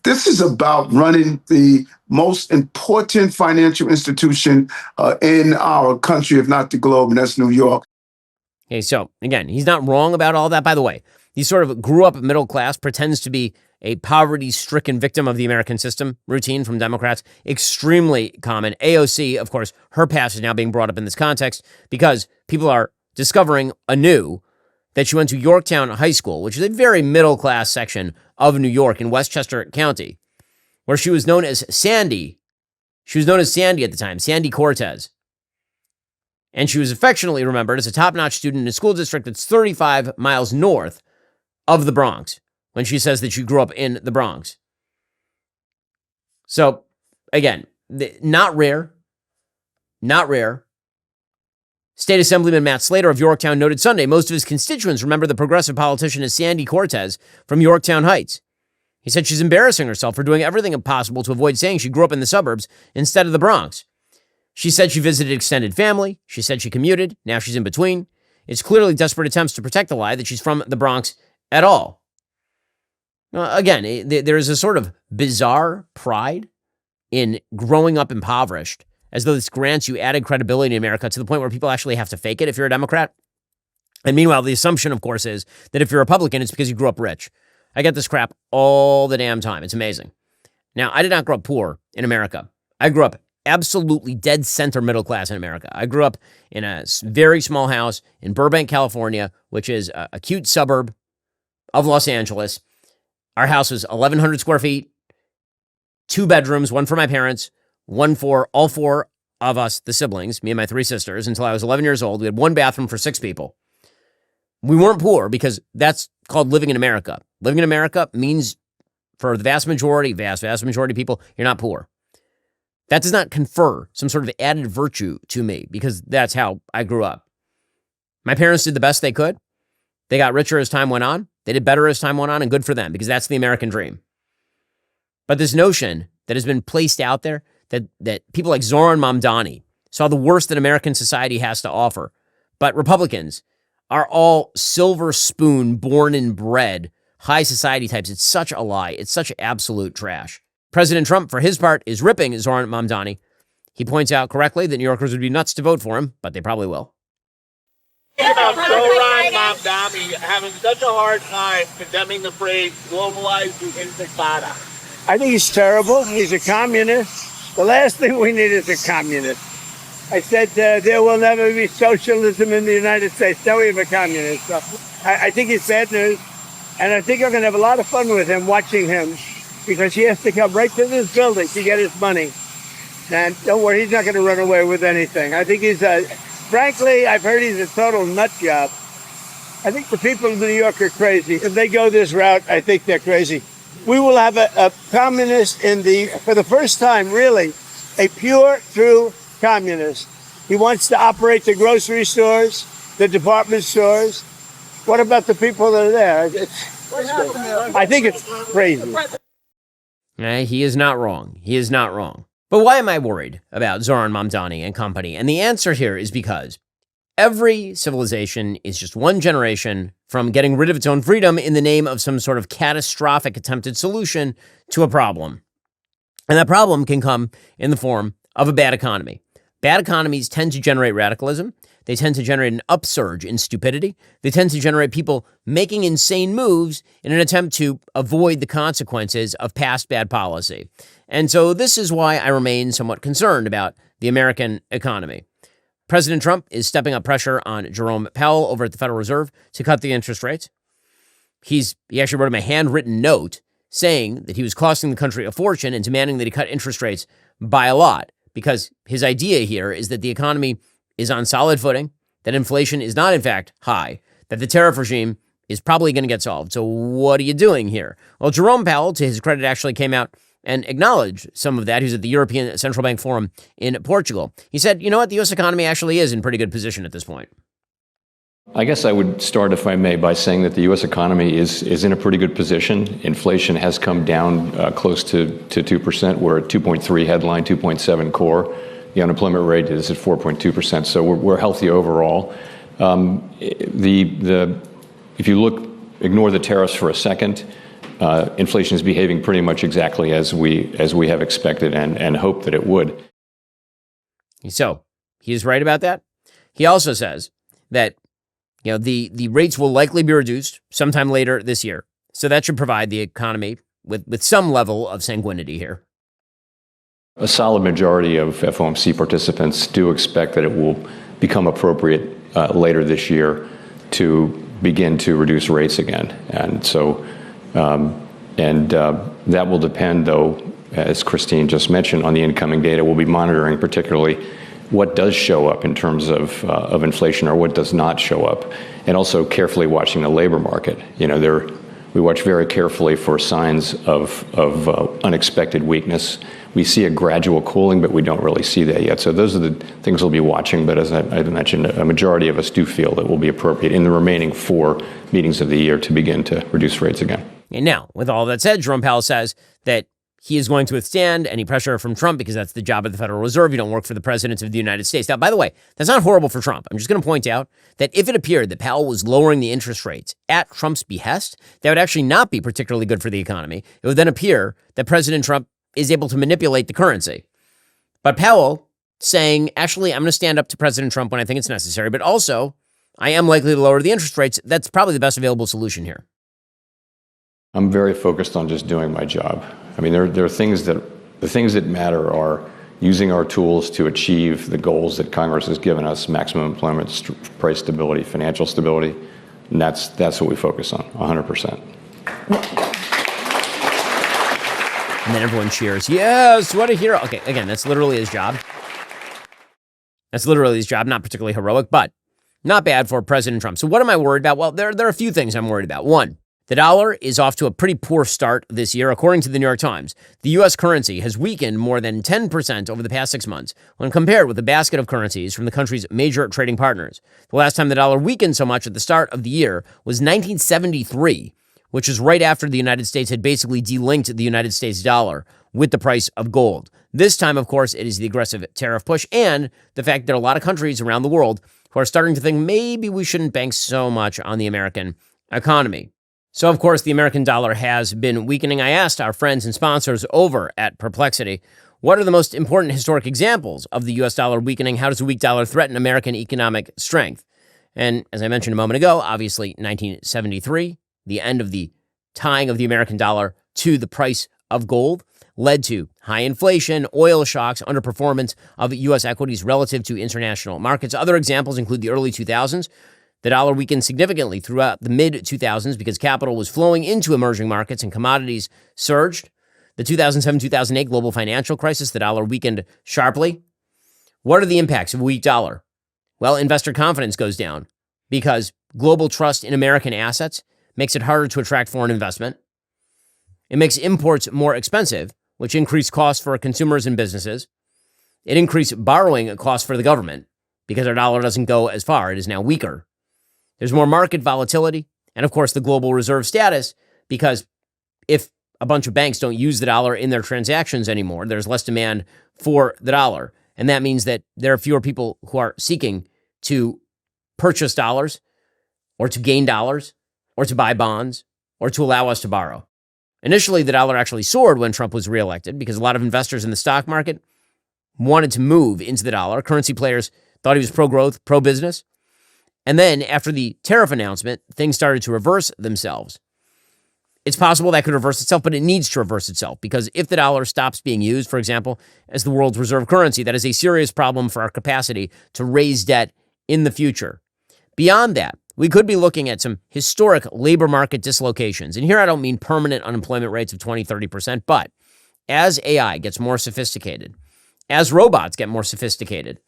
This is about running the most important financial institution in our country, if not the globe, and that's New York. Okay, so again, he's not wrong about all that. By the way, he sort of grew up middle class, pretends to be a poverty-stricken victim of the American system, routine from Democrats, extremely common. AOC, of course, her past is now being brought up in this context because people are discovering anew that she went to Yorktown High School, which is a very middle-class section of New York in Westchester County, where she was known as Sandy. She was known as Sandy at the time, Sandy Cortez. And she was affectionately remembered as a top-notch student in a school district that's 35 miles north of the Bronx, when she says that she grew up in the Bronx. So, again, not rare. State Assemblyman Matt Slater of Yorktown noted Sunday most of his constituents remember the progressive politician as Sandy Cortez from Yorktown Heights. He said she's embarrassing herself for doing everything possible to avoid saying she grew up in the suburbs instead of the Bronx. She said she visited extended family. She said she commuted. Now she's in between. It's clearly desperate attempts to protect the lie that she's from the Bronx at all. Again, there is a sort of bizarre pride in growing up impoverished, as though this grants you added credibility in America to the point where people actually have to fake it if you're a Democrat. And meanwhile, the assumption, of course, is that if you're a Republican, it's because you grew up rich. I get this crap all the damn time. It's amazing. Now, I did not grow up poor in America. I grew up absolutely dead center middle class in America. I grew up in a very small house in Burbank, California, which is a cute suburb of Los Angeles. Our house was 1,100 square feet, 2 bedrooms, one for my parents, one for all 4 of us, the siblings, me and my 3 sisters, until I was 11 years old. We had 1 bathroom for 6 people. We weren't poor because that's called living in America. Living in America means for the vast majority of people, you're not poor. That does not confer some sort of added virtue to me because that's how I grew up. My parents did the best they could. They got richer as time went on. They did better as time went on, and good for them because that's the American dream. But this notion that has been placed out there that people like Zohran Mamdani saw the worst that American society has to offer, but Republicans are all silver spoon, born and bred, high society types. It's such a lie. It's such absolute trash. President Trump, for his part, is ripping Zohran Mamdani. He points out correctly that New Yorkers would be nuts to vote for him, but they probably will. Zohran Mamdani having such a hard time condemning the phrase globalized intifada. I think he's terrible. He's a communist. The last thing we need is a communist. I said there will never be socialism in the United States. Now we have a communist. So I think he's bad news. And I think I'm going to have a lot of fun with him, watching him, because he has to come right to this building to get his money. And don't worry, he's not going to run away with anything. I think he's frankly, I've heard he's a total nut job. I think the people of New York are crazy. If they go this route, I think they're crazy. We will have a communist for the first time, really, a pure, true communist. He wants to operate the grocery stores, the department stores. What about the people that are there? I think it's crazy. He is not wrong. He is not wrong. But why am I worried about Zohran Mamdani and company? And the answer here is because every civilization is just one generation from getting rid of its own freedom in the name of some sort of catastrophic attempted solution to a problem. And that problem can come in the form of a bad economy. Bad economies tend to generate radicalism. They tend to generate an upsurge in stupidity. They tend to generate people making insane moves in an attempt to avoid the consequences of past bad policy. And so this is why I remain somewhat concerned about the American economy. President Trump is stepping up pressure on Jerome Powell over at the Federal Reserve to cut the interest rates. He actually wrote him a handwritten note saying that he was costing the country a fortune and demanding that he cut interest rates by a lot. because his idea here is that the economy is on solid footing, that inflation is not, in fact, high, that the tariff regime is probably going to get solved. So what are you doing here? Well, Jerome Powell, to his credit, actually came out and acknowledged some of that. He was at the European Central Bank Forum in Portugal. He said, you know what, the U.S. economy actually is in pretty good position at this point. I guess I would start, if I may, by saying that the U.S. economy is in a pretty good position. Inflation has come down close to 2%. We're at 2.3 headline, 2.7 core. The unemployment rate is at 4.2%. So we're healthy overall. If you ignore the tariffs for a second, inflation is behaving pretty much exactly as we have expected and hoped that it would. So he's right about that. He also says that the rates will likely be reduced sometime later this year. So that should provide the economy with some level of sanguinity here. A solid majority of FOMC participants do expect that it will become appropriate later this year to begin to reduce rates again. And so, that will depend, though, as Christine just mentioned, on the incoming data. We'll be monitoring particularly what does show up in terms of inflation or what does not show up, and also carefully watching the labor market. We watch very carefully for signs of unexpected weakness. We see a gradual cooling, but we don't really see that yet. So those are the things we'll be watching. But as I mentioned, a majority of us do feel that it will be appropriate in the remaining 4 meetings of the year to begin to reduce rates again. And now, with all that said, Jerome Powell says that he is going to withstand any pressure from Trump because that's the job of the Federal Reserve. You don't work for the President of the United States. Now, by the way, that's not horrible for Trump. I'm just going to point out that if it appeared that Powell was lowering the interest rates at Trump's behest, that would actually not be particularly good for the economy. It would then appear that President Trump is able to manipulate the currency. But Powell saying, actually, I'm going to stand up to President Trump when I think it's necessary, but also I am likely to lower the interest rates. That's probably the best available solution here. I'm very focused on just doing my job. I mean, there are things that matter are using our tools to achieve the goals that Congress has given us: maximum employment, price stability, financial stability, and that's what we focus on, 100%. And then everyone cheers. Yes, what a hero. Okay, again, that's literally his job. Not particularly heroic, but not bad for President Trump. So what am I worried about? Well, there are a few things I'm worried about. One, the dollar is off to a pretty poor start this year. According to the New York Times, the U.S. currency has weakened more than 10% over the past 6 months when compared with the basket of currencies from the country's major trading partners. The last time the dollar weakened so much at the start of the year was 1973, which is right after the United States had basically delinked the United States dollar with the price of gold. This time, of course, it is the aggressive tariff push and the fact that there are a lot of countries around the world who are starting to think maybe we shouldn't bank so much on the American economy. So, of course, the American dollar has been weakening. I asked our friends and sponsors over at Perplexity, what are the most important historic examples of the U.S. dollar weakening? How does a weak dollar threaten American economic strength? And as I mentioned a moment ago, obviously 1973, the end of the tying of the American dollar to the price of gold, led to high inflation, oil shocks, underperformance of U.S. equities relative to international markets. Other examples include the early 2000s. The dollar weakened significantly throughout the mid-2000s because capital was flowing into emerging markets and commodities surged. The 2007-2008 global financial crisis, the dollar weakened sharply. What are the impacts of a weak dollar? Well, investor confidence goes down because global trust in American assets makes it harder to attract foreign investment. It makes imports more expensive, which increase costs for consumers and businesses. It increased borrowing costs for the government because our dollar doesn't go as far. It is now weaker. There's more market volatility, and of course the global reserve status, because if a bunch of banks don't use the dollar in their transactions anymore, there's less demand for the dollar. And that means that there are fewer people who are seeking to purchase dollars or to gain dollars or to buy bonds or to allow us to borrow. Initially, the dollar actually soared when Trump was reelected because a lot of investors in the stock market wanted to move into the dollar. Currency players thought he was pro-growth, pro-business. And then after the tariff announcement, things started to reverse themselves. It's possible that could reverse itself, but it needs to reverse itself because if the dollar stops being used, for example, as the world's reserve currency, that is a serious problem for our capacity to raise debt in the future. Beyond that, we could be looking at some historic labor market dislocations. And here I don't mean permanent unemployment rates of 20, 30%, but as AI gets more sophisticated, as robots get more sophisticated,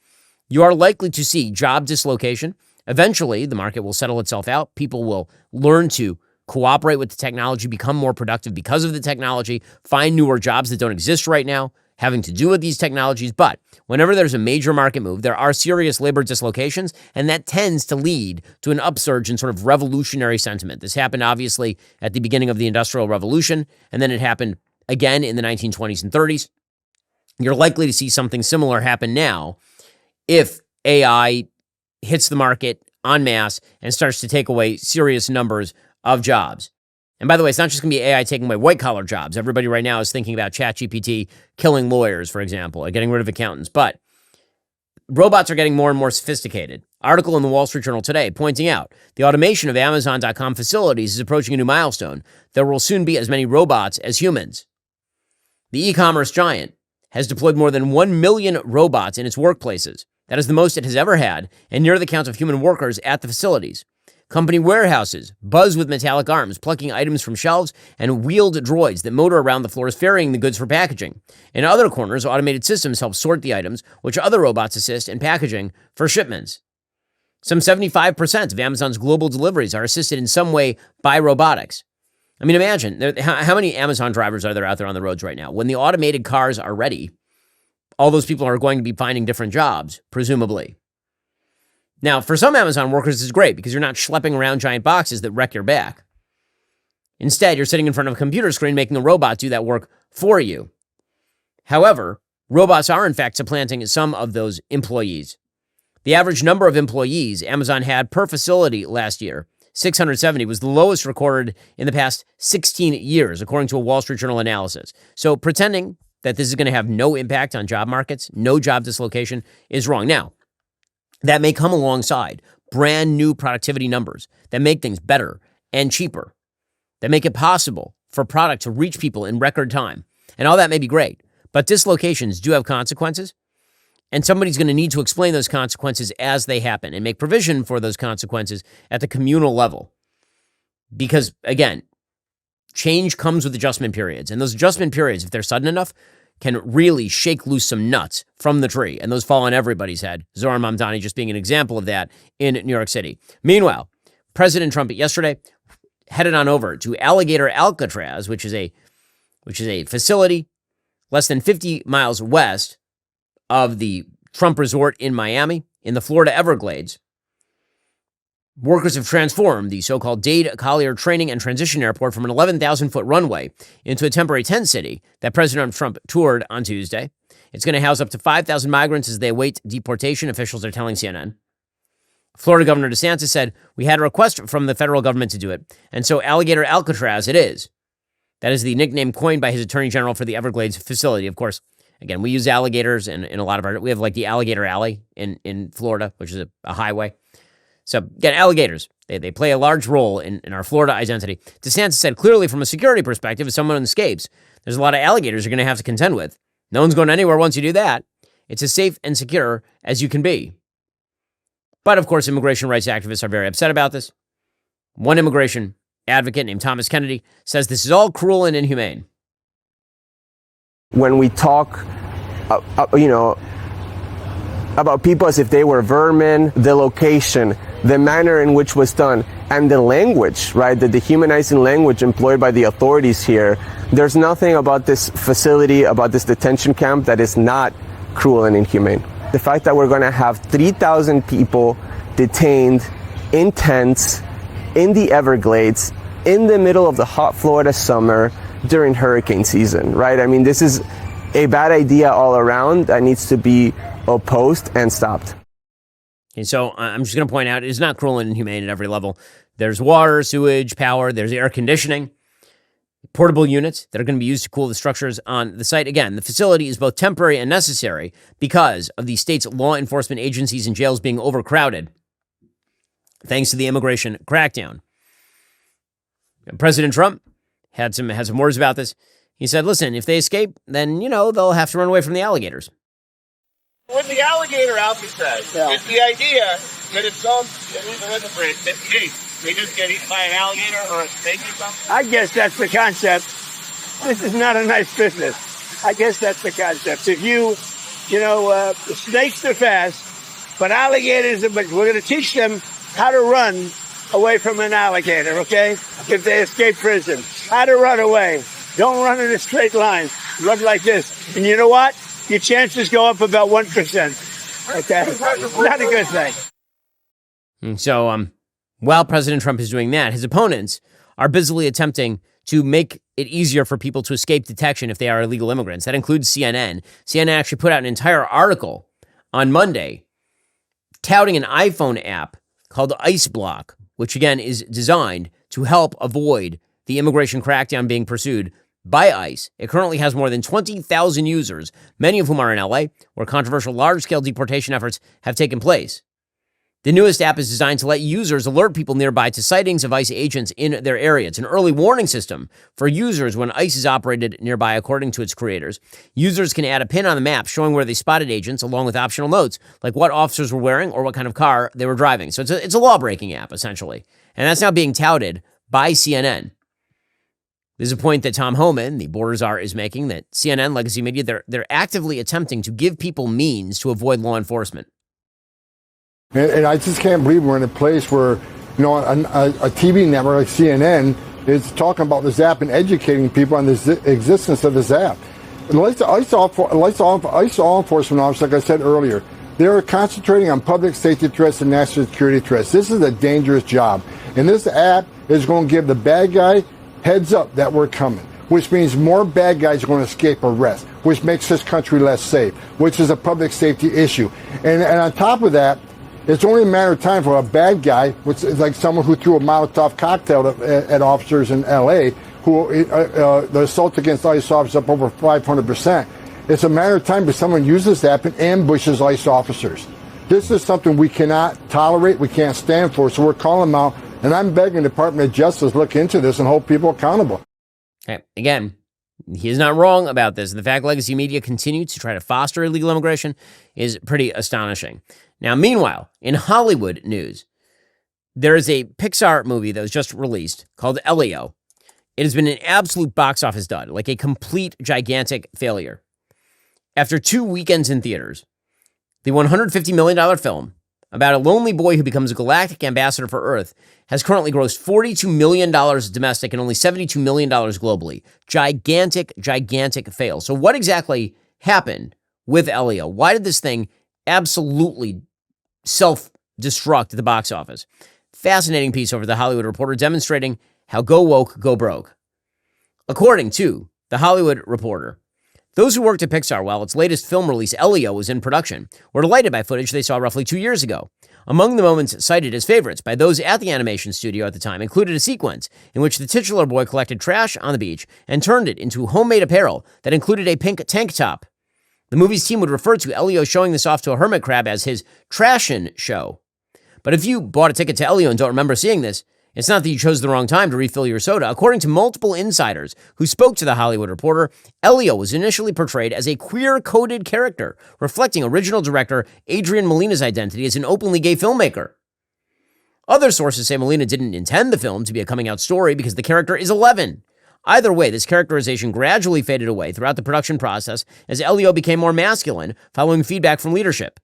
you are likely to see job dislocation. Eventually, the market will settle itself out. People will learn to cooperate with the technology, become more productive because of the technology, find newer jobs that don't exist right now, having to do with these technologies. But whenever there's a major market move, there are serious labor dislocations, and that tends to lead to an upsurge in sort of revolutionary sentiment. This happened, obviously, at the beginning of the Industrial Revolution, and then it happened again in the 1920s and 30s. You're likely to see something similar happen now if AI hits the market en masse and starts to take away serious numbers of jobs. And by the way, it's not just going to be AI taking away white-collar jobs. Everybody right now is thinking about ChatGPT killing lawyers, for example, or getting rid of accountants. But robots are getting more and more sophisticated. Article in the Wall Street Journal today pointing out the automation of Amazon.com facilities is approaching a new milestone. There will soon be as many robots as humans. The e-commerce giant has deployed more than 1 million robots in its workplaces. That is the most it has ever had, and near the count of human workers at the facilities. Company warehouses buzz with metallic arms, plucking items from shelves, and wheeled droids that motor around the floors, ferrying the goods for packaging. In other corners, automated systems help sort the items, which other robots assist in packaging for shipments. Some 75% of Amazon's global deliveries are assisted in some way by robotics. I mean, imagine, how many Amazon drivers are there out there on the roads right now? When the automated cars are ready, all those people are going to be finding different jobs, presumably. Now, for some Amazon workers, this is great because you're not schlepping around giant boxes that wreck your back. Instead, you're sitting in front of a computer screen making a robot do that work for you. However, robots are in fact supplanting some of those employees. The average number of employees Amazon had per facility last year, 670, was the lowest recorded in the past 16 years, according to a Wall Street Journal analysis. So pretending that this is going to have no impact on job markets, no job dislocation, is wrong. Now, that may come alongside brand new productivity numbers that make things better and cheaper, that make it possible for product to reach people in record time. And all that may be great, but dislocations do have consequences, and somebody's going to need to explain those consequences as they happen and make provision for those consequences at the communal level. Because, again, change comes with adjustment periods, and those adjustment periods, if they're sudden enough, can really shake loose some nuts from the tree, and those fall on everybody's head. Zohran Mamdani just being an example of that in New York City. Meanwhile, President Trump yesterday headed on over to Alligator Alcatraz, which is a facility less than 50 miles west of the Trump resort in Miami, in the Florida Everglades. Workers have transformed the so-called Dade Collier Training and Transition Airport from an 11,000-foot runway into a temporary tent city that President Trump toured on Tuesday. It's going to house up to 5,000 migrants as they await deportation, officials are telling CNN. Florida Governor DeSantis said, "We had a request from the federal government to do it, and so Alligator Alcatraz it is." That is the nickname coined by his attorney general for the Everglades facility. Of course, again, we use alligators in a lot of our, we have like the Alligator Alley in Florida, which is a highway. So, again, alligators, they play a large role in our Florida identity. DeSantis said, clearly from a security perspective, if someone escapes, there's a lot of alligators you're going to have to contend with. No one's going anywhere once you do that. It's as safe and secure as you can be. But, of course, immigration rights activists are very upset about this. One immigration advocate named Thomas Kennedy says this is all cruel and inhumane. When we talk, about people as if they were vermin, the location, the manner in which was done, and the language, right, the dehumanizing language employed by the authorities here, there's nothing about this facility, about this detention camp that is not cruel and inhumane. The fact that we're going to have 3,000 people detained in tents in the Everglades in the middle of the hot Florida summer during hurricane season, right? I mean, this is a bad idea all around that needs to be opposed and stopped. And so I'm just going to point out, it is not cruel and inhumane at every level. There's water, sewage, power, there's air conditioning, portable units that are going to be used to cool the structures on the site. Again, the facility is both temporary and necessary because of the state's law enforcement agencies and jails being overcrowded, thanks to the immigration crackdown. And President Trump had some words about this. He said, listen, if they escape, then, they'll have to run away from the alligators. With the Alligator Alcatraz, it's the idea that if some they just get eaten by an alligator or a snake or something. I guess that's the concept. This is not a nice business. I guess that's the concept. If you Snakes are fast, but alligators, we're going to teach them how to run away from an alligator, okay? If they escape prison. How to run away. Don't run in a straight line. Run like this. And you know what? Your chances go up about 1%. Okay? Not a good thing. So, while President Trump is doing that, his opponents are busily attempting to make it easier for people to escape detection if they are illegal immigrants. That includes CNN. CNN actually put out an entire article on Monday touting an iPhone app called ICEBlock, which again is designed to help avoid the immigration crackdown being pursued by ICE. It currently has more than 20,000 users, many of whom are in LA, where controversial large-scale deportation efforts have taken place. The newest app is designed to let users alert people nearby to sightings of ICE agents in their area. It's an early warning system for users when ICE is operated nearby, according to its creators. Users can add a pin on the map showing where they spotted agents, along with optional notes, like what officers were wearing or what kind of car they were driving. So it's a law-breaking app, essentially. And that's now being touted by CNN. There's a point that Tom Homan, the border czar, is making, that CNN, legacy media, they're actively attempting to give people means to avoid law enforcement. And I just can't believe we're in a place where, a TV network like CNN is talking about this app and educating people on the existence of this app. And ICE law enforcement officers, like I said earlier, they are concentrating on public safety threats and national security threats. This is a dangerous job. And this app is going to give the bad guy heads up that we're coming, which means more bad guys are going to escape arrest, which makes this country less safe, which is a public safety issue. And on top of that, it's only a matter of time for a bad guy, which is like someone who threw a Molotov cocktail at officers in L.A., who the assault against ICE officers up over 500%. It's a matter of time before someone uses that and ambushes ICE officers. This is something we cannot tolerate, we can't stand for, so we're calling them out. And I'm begging the Department of Justice to look into this and hold people accountable. Okay. Again, he is not wrong about this. The fact legacy media continue to try to foster illegal immigration is pretty astonishing. Now, meanwhile, in Hollywood news, there is a Pixar movie that was just released called Elio. It has been an absolute box office dud, like a complete gigantic failure. After 2 weekends in theaters, the $150 million film about a lonely boy who becomes a galactic ambassador for Earth has currently grossed $42 million domestic and only $72 million globally. Gigantic, gigantic fail. So what exactly happened with Elio? Why did this thing absolutely self-destruct at the box office? Fascinating piece over The Hollywood Reporter demonstrating how go woke, go broke. According to The Hollywood Reporter, those who worked at Pixar while its latest film release, Elio, was in production, were delighted by footage they saw roughly 2 years ago. Among the moments cited as favorites by those at the animation studio at the time included a sequence in which the titular boy collected trash on the beach and turned it into homemade apparel that included a pink tank top. The movie's team would refer to Elio showing this off to a hermit crab as his trashin' show. But if you bought a ticket to Elio and don't remember seeing this, it's not that you chose the wrong time to refill your soda. According to multiple insiders who spoke to The Hollywood Reporter, Elio was initially portrayed as a queer-coded character, reflecting original director Adrian Molina's identity as an openly gay filmmaker. Other sources say Molina didn't intend the film to be a coming-out story because the character is 11. Either way, this characterization gradually faded away throughout the production process as Elio became more masculine, following feedback from leadership.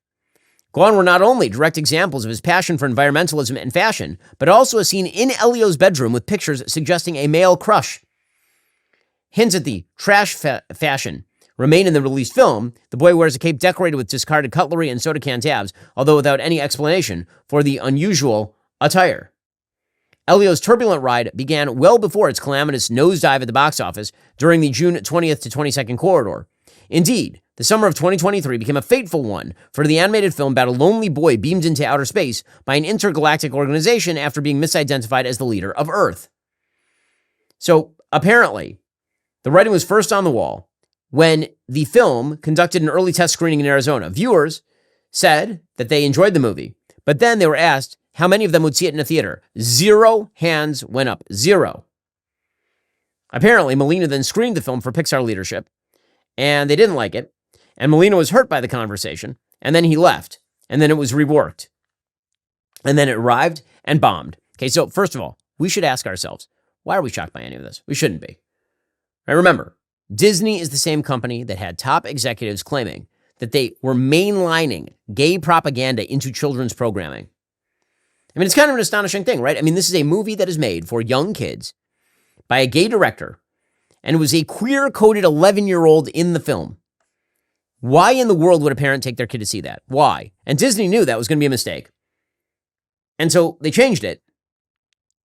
Gone were not only direct examples of his passion for environmentalism and fashion, but also a scene in Elio's bedroom with pictures suggesting a male crush. Hints at the trash fashion remain in the released film. The boy wears a cape decorated with discarded cutlery and soda can tabs, although without any explanation for the unusual attire. Elio's turbulent ride began well before its calamitous nosedive at the box office during the June 20th to 22nd corridor. Indeed, the summer of 2023 became a fateful one for the animated film about a lonely boy beamed into outer space by an intergalactic organization after being misidentified as the leader of Earth. So, apparently, the writing was first on the wall when the film conducted an early test screening in Arizona. Viewers said that they enjoyed the movie, but then they were asked how many of them would see it in a theater. 0 hands went up. 0. Apparently, Molina then screened the film for Pixar leadership, and they didn't like it. And Molina was hurt by the conversation, and then he left, and then it was reworked. And then it arrived and bombed. Okay, so first of all, we should ask ourselves, why are we shocked by any of this? We shouldn't be. Right, remember, Disney is the same company that had top executives claiming that they were mainlining gay propaganda into children's programming. I mean, it's kind of an astonishing thing, right? I mean, this is a movie that is made for young kids by a gay director, and it was a queer-coded 11-year-old in the film. Why in the world would a parent take their kid to see that? Why? And Disney knew that was going to be a mistake. And so they changed it,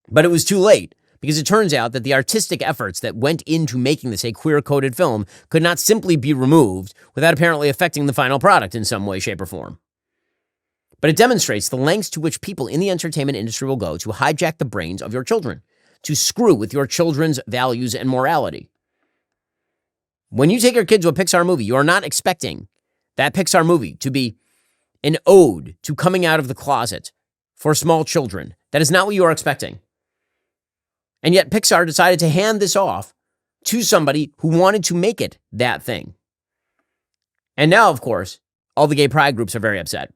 but it was too late, because it turns out that the artistic efforts that went into making this a queer-coded film could not simply be removed without apparently affecting the final product in some way, shape, or form. But it demonstrates the lengths to which people in the entertainment industry will go to hijack the brains of your children, to screw with your children's values and morality. When you take your kid to a Pixar movie, you are not expecting that Pixar movie to be an ode to coming out of the closet for small children. That is not what you are expecting. And yet Pixar decided to hand this off to somebody who wanted to make it that thing. And now, of course, all the gay pride groups are very upset.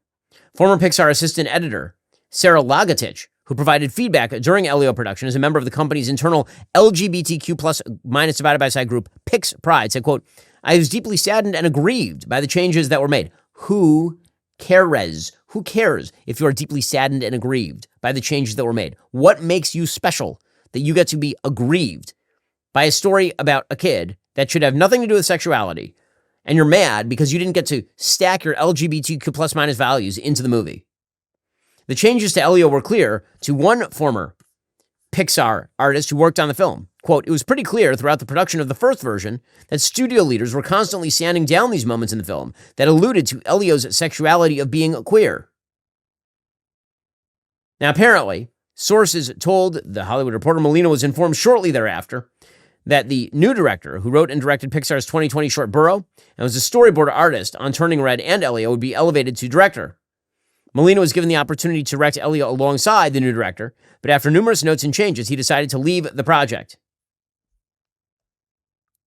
Former Pixar assistant editor Sarah Lagatich, who provided feedback during Elio production as a member of the company's internal LGBTQ plus minus divided by side group, Pix Pride, said, quote, "I was deeply saddened and aggrieved by the changes that were made." Who cares? Who cares if you are deeply saddened and aggrieved by the changes that were made? What makes you special that you get to be aggrieved by a story about a kid that should have nothing to do with sexuality, and you're mad because you didn't get to stack your LGBTQ plus minus values into the movie? The changes to Elio were clear to one former Pixar artist who worked on the film. Quote, "It was pretty clear throughout the production of the first version that studio leaders were constantly sanding down these moments in the film that alluded to Elio's sexuality of being queer." Now, apparently, sources told The Hollywood Reporter Molina was informed shortly thereafter that the new director who wrote and directed Pixar's 2020 short Burrow and was a storyboard artist on Turning Red and Elio would be elevated to director. Molina was given the opportunity to direct Elio alongside the new director, but after numerous notes and changes, he decided to leave the project.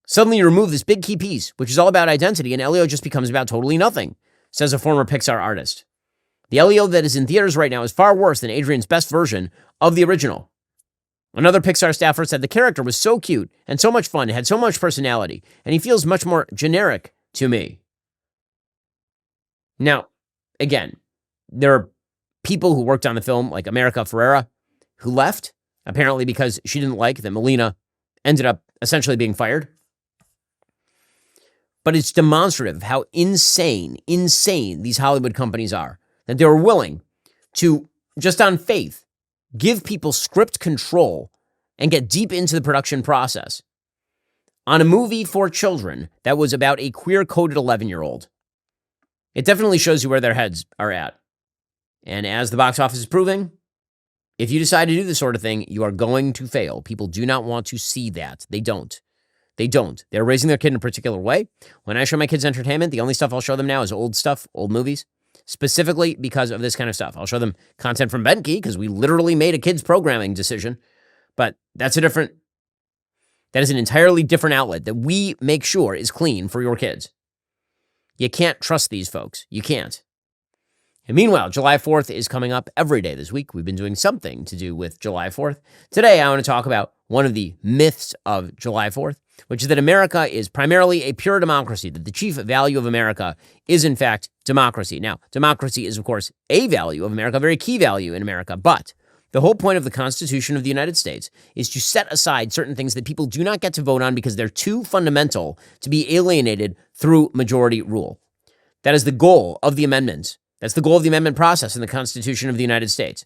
Suddenly you remove this big key piece, which is all about identity, and Elio just becomes about totally nothing, says a former Pixar artist. The Elio that is in theaters right now is far worse than Adrian's best version of the original. Another Pixar staffer said the character was so cute and so much fun, had so much personality, and he feels much more generic to me. Now, again, there are people who worked on the film, like America Ferrera, who left, apparently because she didn't like that Molina ended up essentially being fired. But it's demonstrative of how insane these Hollywood companies are, that they were willing to, just on faith, give people script control and get deep into the production process on a movie for children that was about a queer-coded 11-year-old. It definitely shows you where their heads are at. And as the box office is proving, if you decide to do this sort of thing, you are going to fail. People do not want to see that. They don't. They're raising their kid in a particular way. When I show my kids entertainment, the only stuff I'll show them now is old stuff, old movies, specifically because of this kind of stuff. I'll show them content from Benke because we literally made a kids programming decision, but that is an entirely different outlet that we make sure is clean for your kids. You can't trust these folks. You can't. And meanwhile, July 4th is coming up every day this week. We've been doing something to do with July 4th. Today, I want to talk about one of the myths of July 4th, which is that America is primarily a pure democracy, that the chief value of America is, in fact, democracy. Now, democracy is, of course, a value of America, a very key value in America, but the whole point of the Constitution of the United States is to set aside certain things that people do not get to vote on because they're too fundamental to be alienated through majority rule. That is the goal of the amendments. That's the goal of the amendment process in the Constitution of the United States.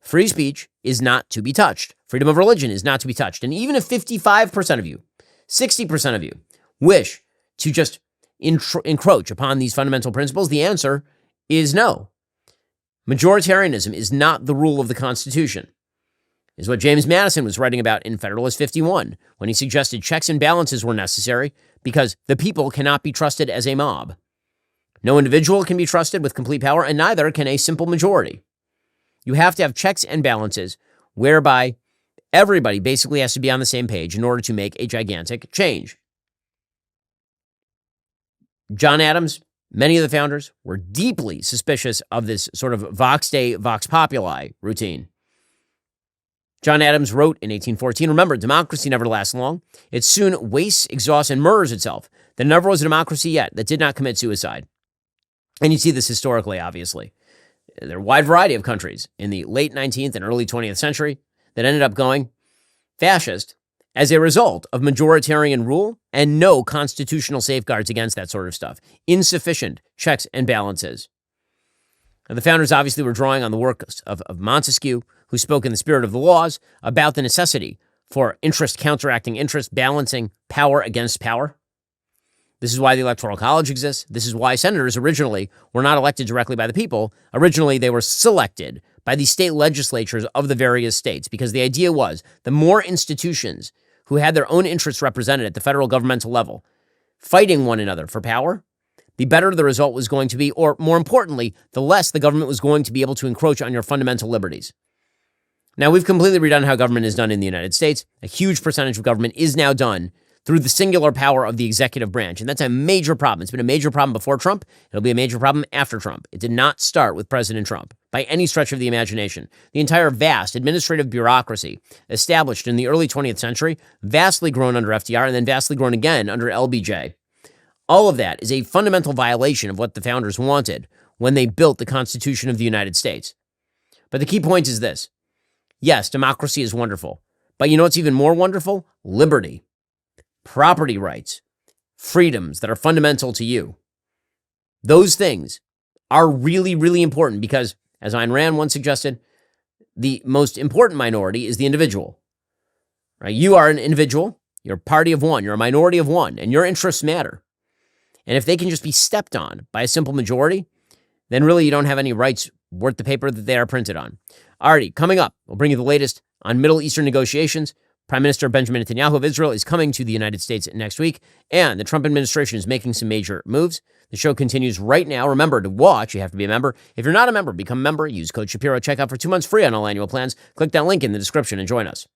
Free speech is not to be touched. Freedom of religion is not to be touched. And even if 55% of you, 60% of you wish to just encroach upon these fundamental principles, the answer is no. Majoritarianism is not the rule of the Constitution. Is what James Madison was writing about in Federalist 51 when he suggested checks and balances were necessary because the people cannot be trusted as a mob. No individual can be trusted with complete power, and neither can a simple majority. You have to have checks and balances whereby everybody basically has to be on the same page in order to make a gigantic change. John Adams, many of the founders, were deeply suspicious of this sort of Vox Dei, Vox Populi routine. John Adams wrote in 1814, "Remember, democracy never lasts long. It soon wastes, exhausts, and murders itself. There never was a democracy yet that did not commit suicide." And you see this historically, obviously. There are a wide variety of countries in the late 19th and early 20th century that ended up going fascist as a result of majoritarian rule and no constitutional safeguards against that sort of stuff. Insufficient checks and balances. And the founders obviously were drawing on the work of Montesquieu, who spoke in the spirit of the laws about the necessity for interest counteracting interest, balancing power against power. This is why the Electoral College exists. This is why senators originally were not elected directly by the people. Originally, they were selected by the state legislatures of the various states, because the idea was the more institutions who had their own interests represented at the federal governmental level fighting one another for power, the better the result was going to be, or more importantly, the less the government was going to be able to encroach on your fundamental liberties. Now, we've completely redone how government is done in the United States. A huge percentage of government is now done through the singular power of the executive branch. And that's a major problem. It's been a major problem before Trump. It'll be a major problem after Trump. It did not start with President Trump by any stretch of the imagination. The entire vast administrative bureaucracy established in the early 20th century, vastly grown under FDR and then vastly grown again under LBJ. All of that is a fundamental violation of what the founders wanted when they built the Constitution of the United States. But the key point is this. Yes, democracy is wonderful. But you know what's even more wonderful? Liberty. Property rights, freedoms that are fundamental to you. Those things are really, really important because, as Ayn Rand once suggested, the most important minority is the individual. Right? You are an individual, you're a party of one, you're a minority of one, and your interests matter. And if they can just be stepped on by a simple majority, then really you don't have any rights worth the paper that they are printed on. Alrighty, coming up, we'll bring you the latest on Middle Eastern negotiations. Prime Minister Benjamin Netanyahu of Israel is coming to the United States next week, and the Trump administration is making some major moves. The show continues right now. Remember to watch. You have to be a member. If you're not a member, become a member. Use code Shapiro. Check out for 2 months free on all annual plans. Click that link in the description and join us.